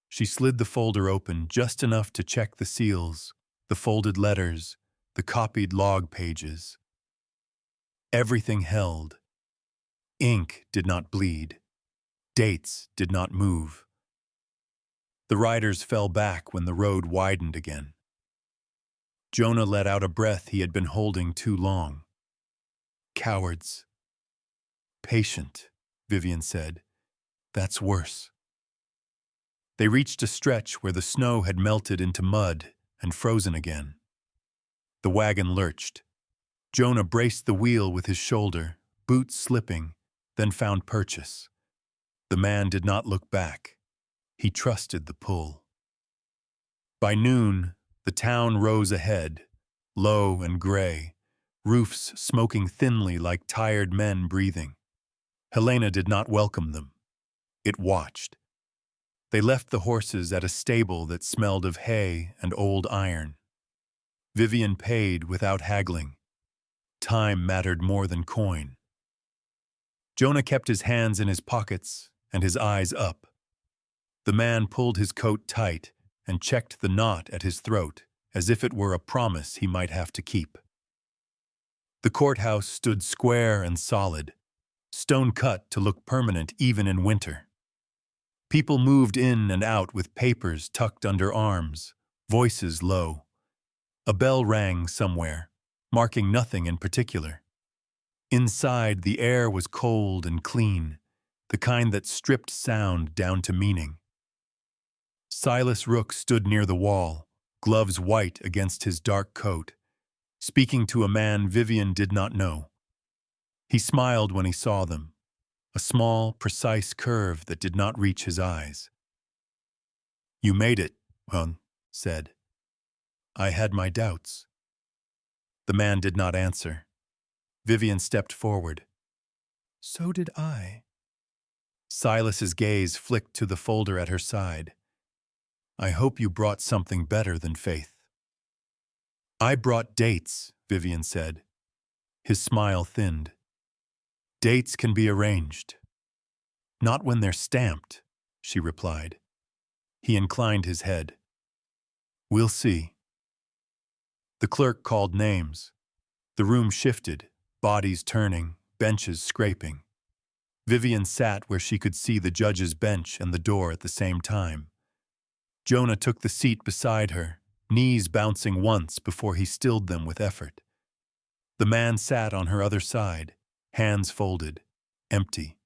She slid the folder open just enough to check the seals, the folded letters, the copied log pages. Everything held. Ink did not bleed. Dates did not move. The riders fell back when the road widened again. Jonah let out a breath he had been holding too long. "Cowards." "Patient," Vivian said. "That's worse." They reached a stretch where the snow had melted into mud and frozen again. The wagon lurched. Jonah braced the wheel with his shoulder, boots slipping, then found purchase. The man did not look back. He trusted the pull. By noon, the town rose ahead, low and gray, roofs smoking thinly like tired men breathing. Helena did not welcome them. It watched. They left the horses at a stable that smelled of hay and old iron. Vivian paid without haggling. Time mattered more than coin. Jonah kept his hands in his pockets and his eyes up. The man pulled his coat tight and checked the knot at his throat as if it were a promise he might have to keep. The courthouse stood square and solid, stone cut to look permanent even in winter. People moved in and out with papers tucked under arms, voices low. A bell rang somewhere, marking nothing in particular. Inside, the air was cold and clean, the kind that stripped sound down to meaning. Silas Rook stood near the wall, gloves white against his dark coat, speaking to a man Vivian did not know. He smiled when he saw them, a small, precise curve that did not reach his eyes. "You made it," Hung said. "I had my doubts." The man did not answer. Vivian stepped forward. "So did I." Silas's gaze flicked to the folder at her side. "I hope you brought something better than faith." "I brought dates," Vivian said. His smile thinned. "Dates can be arranged." "Not when they're stamped," she replied. He inclined his head. "We'll see." The clerk called names. The room shifted, bodies turning, benches scraping. Vivian sat where she could see the judge's bench and the door at the same time. Jonah took the seat beside her, knees bouncing once before he stilled them with effort. The man sat on her other side, hands folded, empty.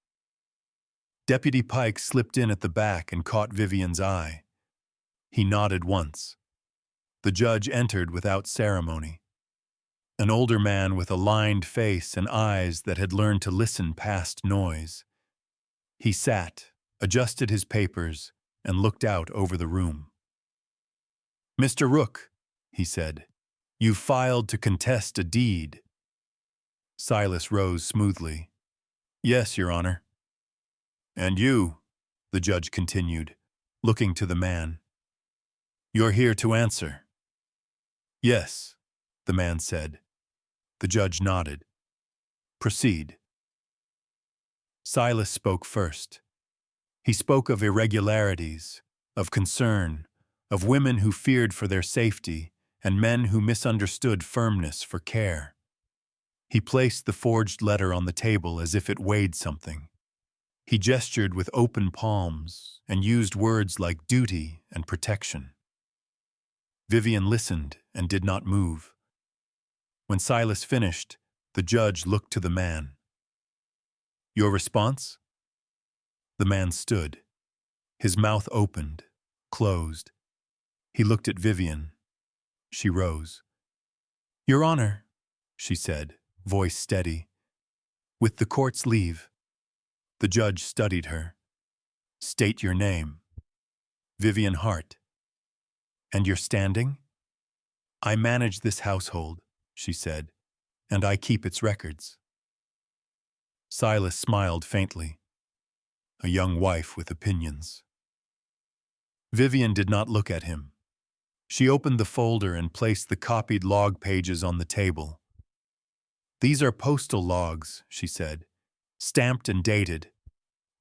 Deputy Pike slipped in at the back and caught Vivian's eye. He nodded once. The judge entered without ceremony. An older man with a lined face and eyes that had learned to listen past noise. He sat, adjusted his papers, and looked out over the room. "Mr. Rook," he said, "you filed to contest a deed." Silas rose smoothly. "Yes, Your Honor." "And you," the judge continued, looking to the man. "You're here to answer." "Yes," the man said. The judge nodded. "Proceed." Silas spoke first. He spoke of irregularities, of concern, of women who feared for their safety, and men who misunderstood firmness for care. He placed the forged letter on the table as if it weighed something. He gestured with open palms and used words like duty and protection. Vivian listened and did not move. When Silas finished, the judge looked to the man. "Your response?" The man stood. His mouth opened, closed. He looked at Vivian. She rose. "Your Honor," she said, voice steady. "With the court's leave." The judge studied her. "State your name." "Vivian Hart." "And your standing?" "I manage this household," she said, "and I keep its records." Silas smiled faintly. A young wife with opinions. Vivian did not look at him. She opened the folder and placed the copied log pages on the table. "These are postal logs," she said, "stamped and dated.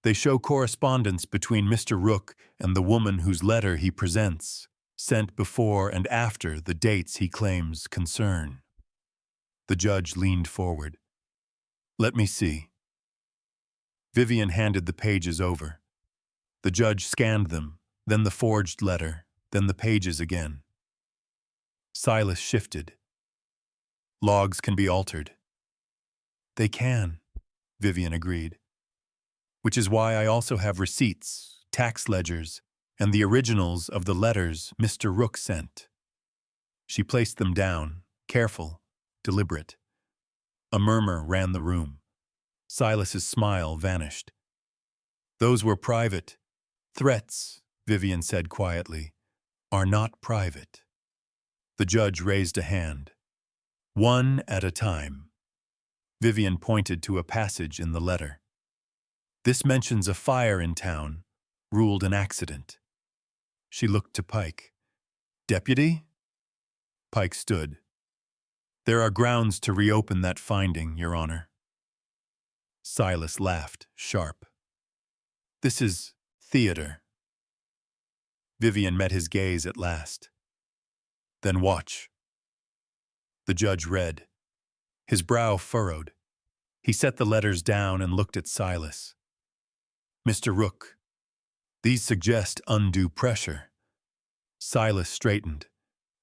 They show correspondence between Mr. Rook and the woman whose letter he presents, sent before and after the dates he claims concern." The judge leaned forward. "Let me see." Vivian handed the pages over. The judge scanned them, then the forged letter, then the pages again. Silas shifted. "Logs can be altered." "They can," Vivian agreed. "Which is why I also have receipts, tax ledgers, and the originals of the letters Mr. Rook sent." She placed them down, careful, deliberate. A murmur ran the room. Silas's smile vanished. "Those were private. Threats," Vivian said quietly, "are not private." The judge raised a hand. "One at a time." Vivian pointed to a passage in the letter. "This mentions a fire in town, ruled an accident." She looked to Pike. "Deputy?" Pike stood. "There are grounds to reopen that finding, Your Honor." Silas laughed, sharp. "This is theater." Vivian met his gaze at last. "Then watch." The judge read. His brow furrowed. He set the letters down and looked at Silas. "Mr. Rook, these suggest undue pressure." Silas straightened.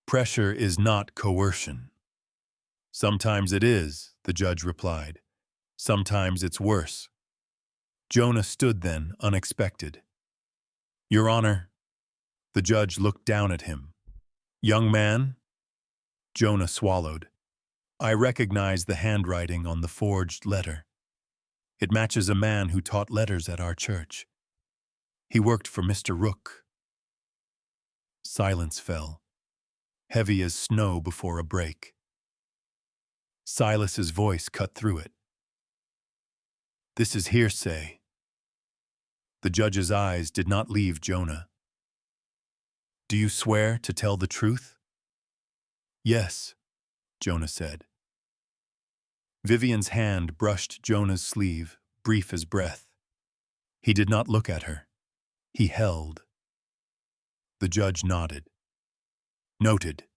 "Pressure is not coercion." "Sometimes it is," the judge replied. "Sometimes it's worse." Jonah stood then, unexpected. "Your Honor." The judge looked down at him. "Young man?" Jonah swallowed. "I recognize the handwriting on the forged letter. It matches a man who taught letters at our church. He worked for Mr. Rook." Silence fell, heavy as snow before a break. Silas's voice cut through it. "This is hearsay." The judge's eyes did not leave Jonah. "Do you swear to tell the truth?" "Yes," Jonah said. Vivian's hand brushed Jonah's sleeve, brief as breath. He did not look at her. He held. The judge nodded. "Noted."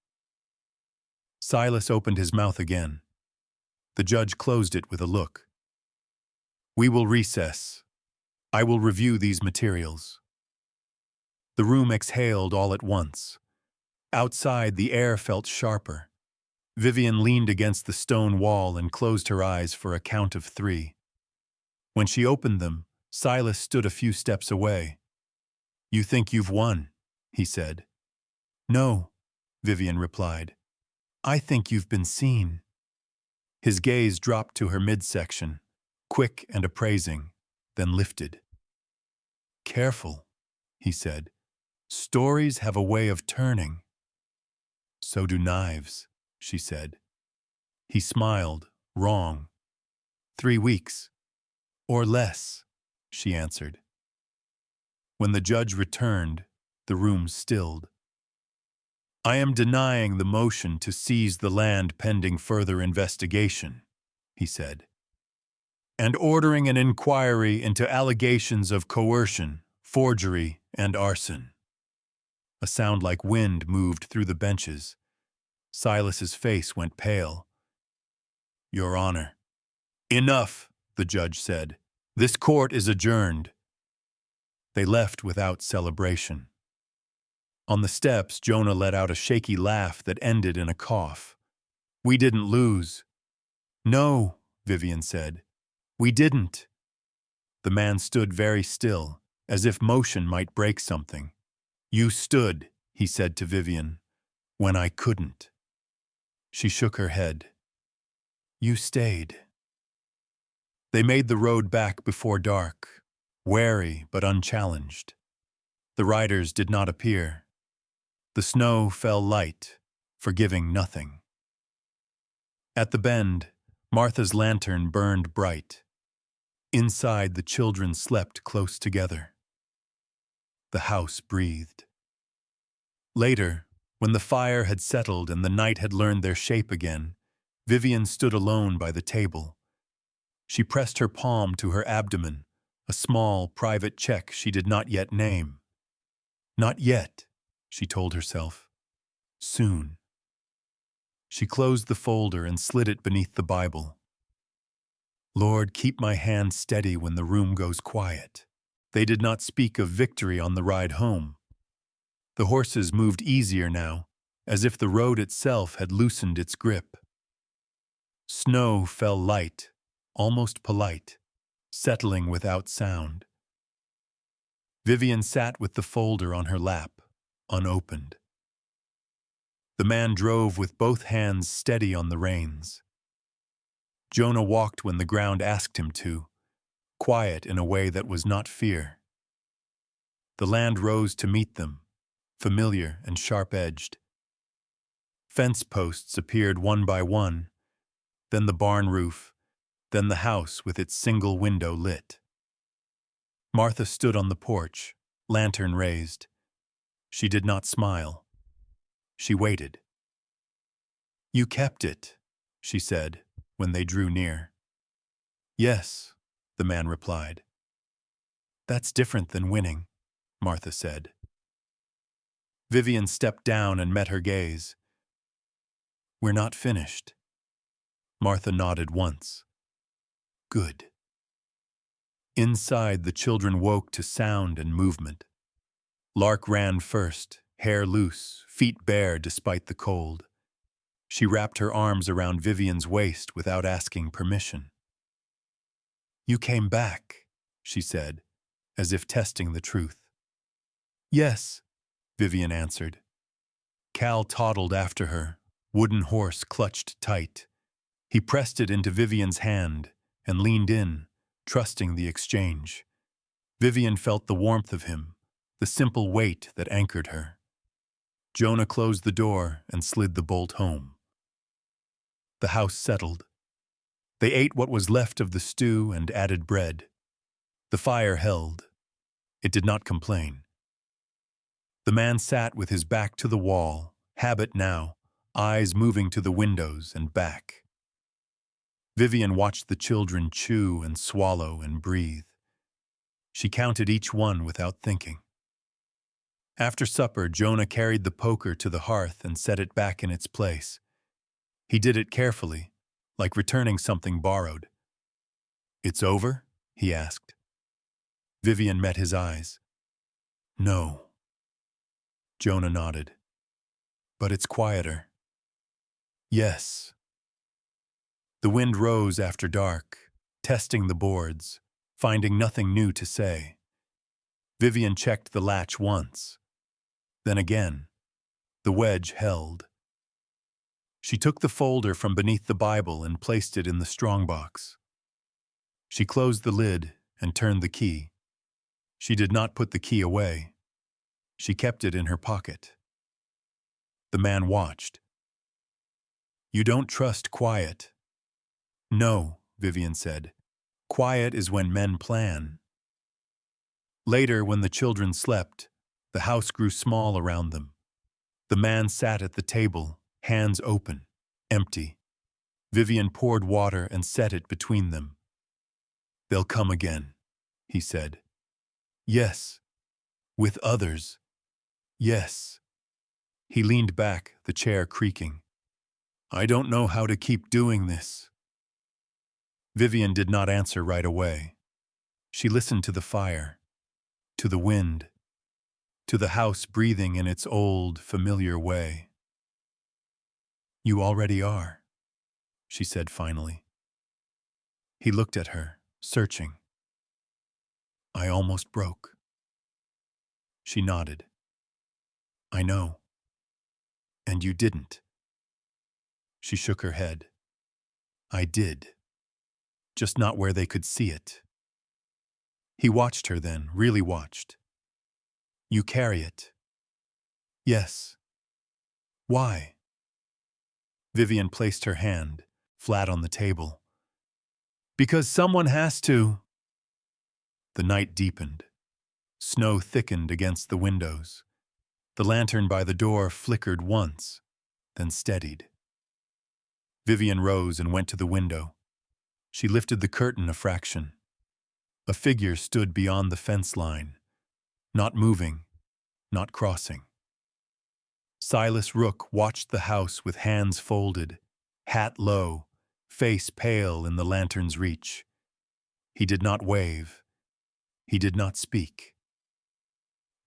Silas opened his mouth again. The judge closed it with a look. "We will recess. I will review these materials." The room exhaled all at once. Outside, the air felt sharper. Vivian leaned against the stone wall and closed her eyes for a count of 3. When she opened them, Silas stood a few steps away. "You think you've won," he said. "No," Vivian replied. "I think you've been seen." His gaze dropped to her midsection, quick and appraising, then lifted. "Careful," he said. "Stories have a way of turning." "So do knives," she said. He smiled, wrong. 3 weeks. "Or less," she answered. When the judge returned, the room stilled. "I am denying the motion to seize the land pending further investigation," he said, "and ordering an inquiry into allegations of coercion, forgery, and arson." A sound like wind moved through the benches. Silas's face went pale. "Your Honor." "Enough," the judge said. This court is adjourned. They left without celebration. On the steps, Jonah let out a shaky laugh that ended in a cough. We didn't lose. No, Vivian said. We didn't. The man stood very still, as if motion might break something. You stood, he said to Vivian, when I couldn't. She shook her head. You stayed. They made the road back before dark, wary but unchallenged. The riders did not appear. The snow fell light, forgiving nothing. At the bend, Martha's lantern burned bright. Inside, the children slept close together. The house breathed. Later, when the fire had settled and the night had learned their shape again, Vivian stood alone by the table. She pressed her palm to her abdomen, a small, private check she did not yet name. Not yet, she told herself. Soon. She closed the folder and slid it beneath the Bible. Lord, keep my hand steady when the room goes quiet. They did not speak of victory on the ride home. The horses moved easier now, as if the road itself had loosened its grip. Snow fell light, almost polite, settling without sound. Vivian sat with the folder on her lap, unopened. The man drove with both hands steady on the reins. Jonah walked when the ground asked him to, quiet in a way that was not fear. The land rose to meet them, familiar and sharp-edged. Fence posts appeared one by one, then the barn roof, then the house with its single window lit. Martha stood on the porch, lantern raised. She did not smile. She waited. You kept it, she said, when they drew near. Yes, the man replied. That's different than winning, Martha said. Vivian stepped down and met her gaze. We're not finished. Martha nodded once. Good. Inside, the children woke to sound and movement. Lark ran first, hair loose, feet bare despite the cold. She wrapped her arms around Vivian's waist without asking permission. You came back, she said, as if testing the truth. Yes, Vivian answered. Cal toddled after her, wooden horse clutched tight. He pressed it into Vivian's hand and leaned in, trusting the exchange. Vivian felt the warmth of him, the simple weight that anchored her. Jonah closed the door and slid the bolt home. The house settled. They ate what was left of the stew and added bread. The fire held. It did not complain. The man sat with his back to the wall, habit now, eyes moving to the windows and back. Vivian watched the children chew and swallow and breathe. She counted each one without thinking. After supper, Jonah carried the poker to the hearth and set it back in its place. He did it carefully, like returning something borrowed. It's over? He asked. Vivian met his eyes. No. Jonah nodded. But it's quieter. Yes. The wind rose after dark, testing the boards, finding nothing new to say. Vivian checked the latch once. Then again. The wedge held. She took the folder from beneath the Bible and placed it in the strongbox. She closed the lid and turned the key. She did not put the key away. She kept it in her pocket. The man watched. You don't trust quiet. No, Vivian said. Quiet is when men plan. Later, when the children slept, the house grew small around them. The man sat at the table, hands open, empty. Vivian poured water and set it between them. They'll come again, he said. Yes. With others. Yes. He leaned back, the chair creaking. I don't know how to keep doing this. Vivian did not answer right away. She listened to the fire, to the wind, to the house breathing in its old, familiar way. "You already are," she said finally. He looked at her, searching. "I almost broke." She nodded. "I know. And you didn't." She shook her head. "I did. Just not where they could see it." He watched her then, really watched. "You carry it." "Yes." "Why?" Vivian placed her hand, flat on the table. "Because someone has to." The night deepened. Snow thickened against the windows. The lantern by the door flickered once, then steadied. Vivian rose and went to the window. She lifted the curtain a fraction. A figure stood beyond the fence line, not moving, not crossing. Silas Rook watched the house with hands folded, hat low, face pale in the lantern's reach. He did not wave. He did not speak.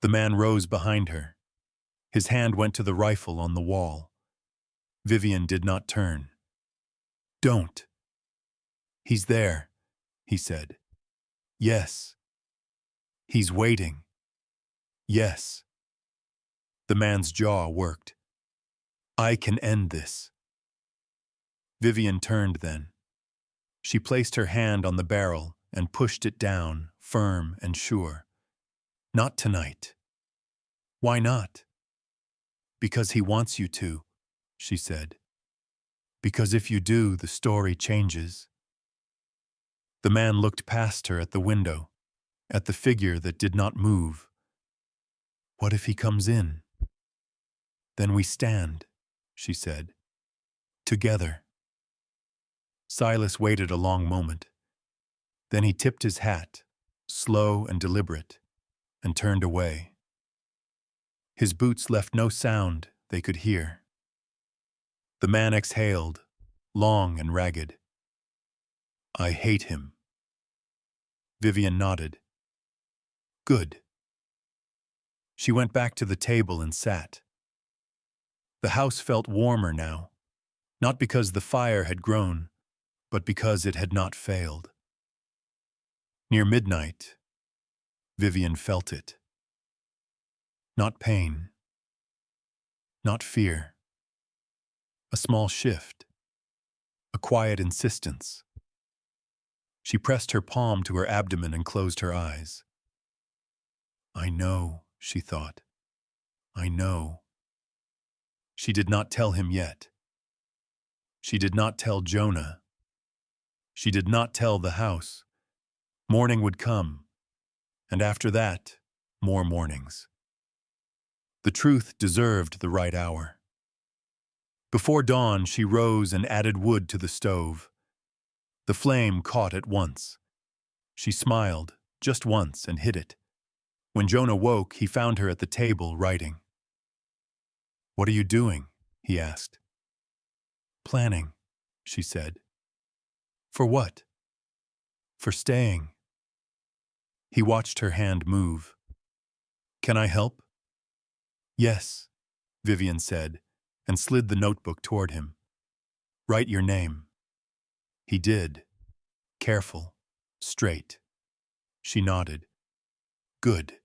The man rose behind her. His hand went to the rifle on the wall. Vivian did not turn. "Don't." "He's there," he said. "Yes." "He's waiting." "Yes." The man's jaw worked. "I can end this." Vivian turned then. She placed her hand on the barrel and pushed it down, firm and sure. "Not tonight." "Why not?" "Because he wants you to," she said. "Because if you do, the story changes." The man looked past her at the window, at the figure that did not move. "What if he comes in?" "Then we stand," she said. "Together." Silas waited a long moment. Then he tipped his hat, slow and deliberate, and turned away. His boots left no sound they could hear. The man exhaled, long and ragged. "I hate him." Vivian nodded. "Good." She went back to the table and sat. The house felt warmer now, not because the fire had grown, but because it had not failed. Near midnight, Vivian felt it. Not pain, not fear. A small shift, a quiet insistence. She pressed her palm to her abdomen and closed her eyes. "I know," she thought. "I know." She did not tell him yet. She did not tell Jonah. She did not tell the house. Morning would come, and after that, more mornings. The truth deserved the right hour. Before dawn, she rose and added wood to the stove. The flame caught at once. She smiled, just once, and hid it. When Jonah woke, he found her at the table writing. "What are you doing?" he asked. "Planning," she said. "For what?" "For staying." He watched her hand move. "Can I help?" "Yes," Vivian said, and slid the notebook toward him. "Write your name." He did. Careful, straight. She nodded. "Good."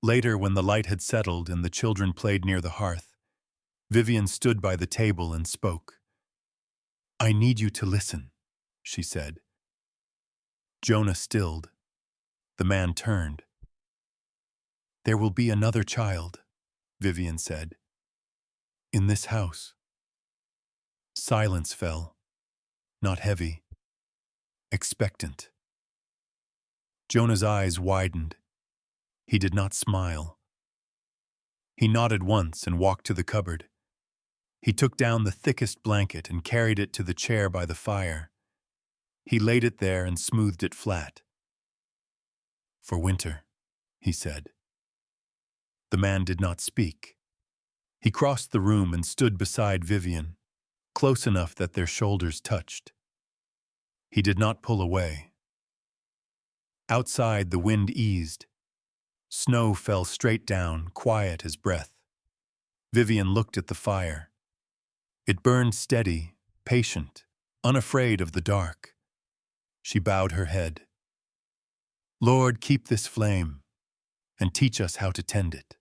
Later, when the light had settled and the children played near the hearth, Vivian stood by the table and spoke. "I need you to listen," she said. Jonah stilled. The man turned. "There will be another child," Vivian said. "In this house." Silence fell, not heavy, expectant. Jonah's eyes widened. He did not smile. He nodded once and walked to the cupboard. He took down the thickest blanket and carried it to the chair by the fire. He laid it there and smoothed it flat. "For winter," he said. The man did not speak. He crossed the room and stood beside Vivian, close enough that their shoulders touched. He did not pull away. Outside, the wind eased. Snow fell straight down, quiet as breath. Vivian looked at the fire. It burned steady, patient, unafraid of the dark. She bowed her head. Lord, keep this flame and teach us how to tend it.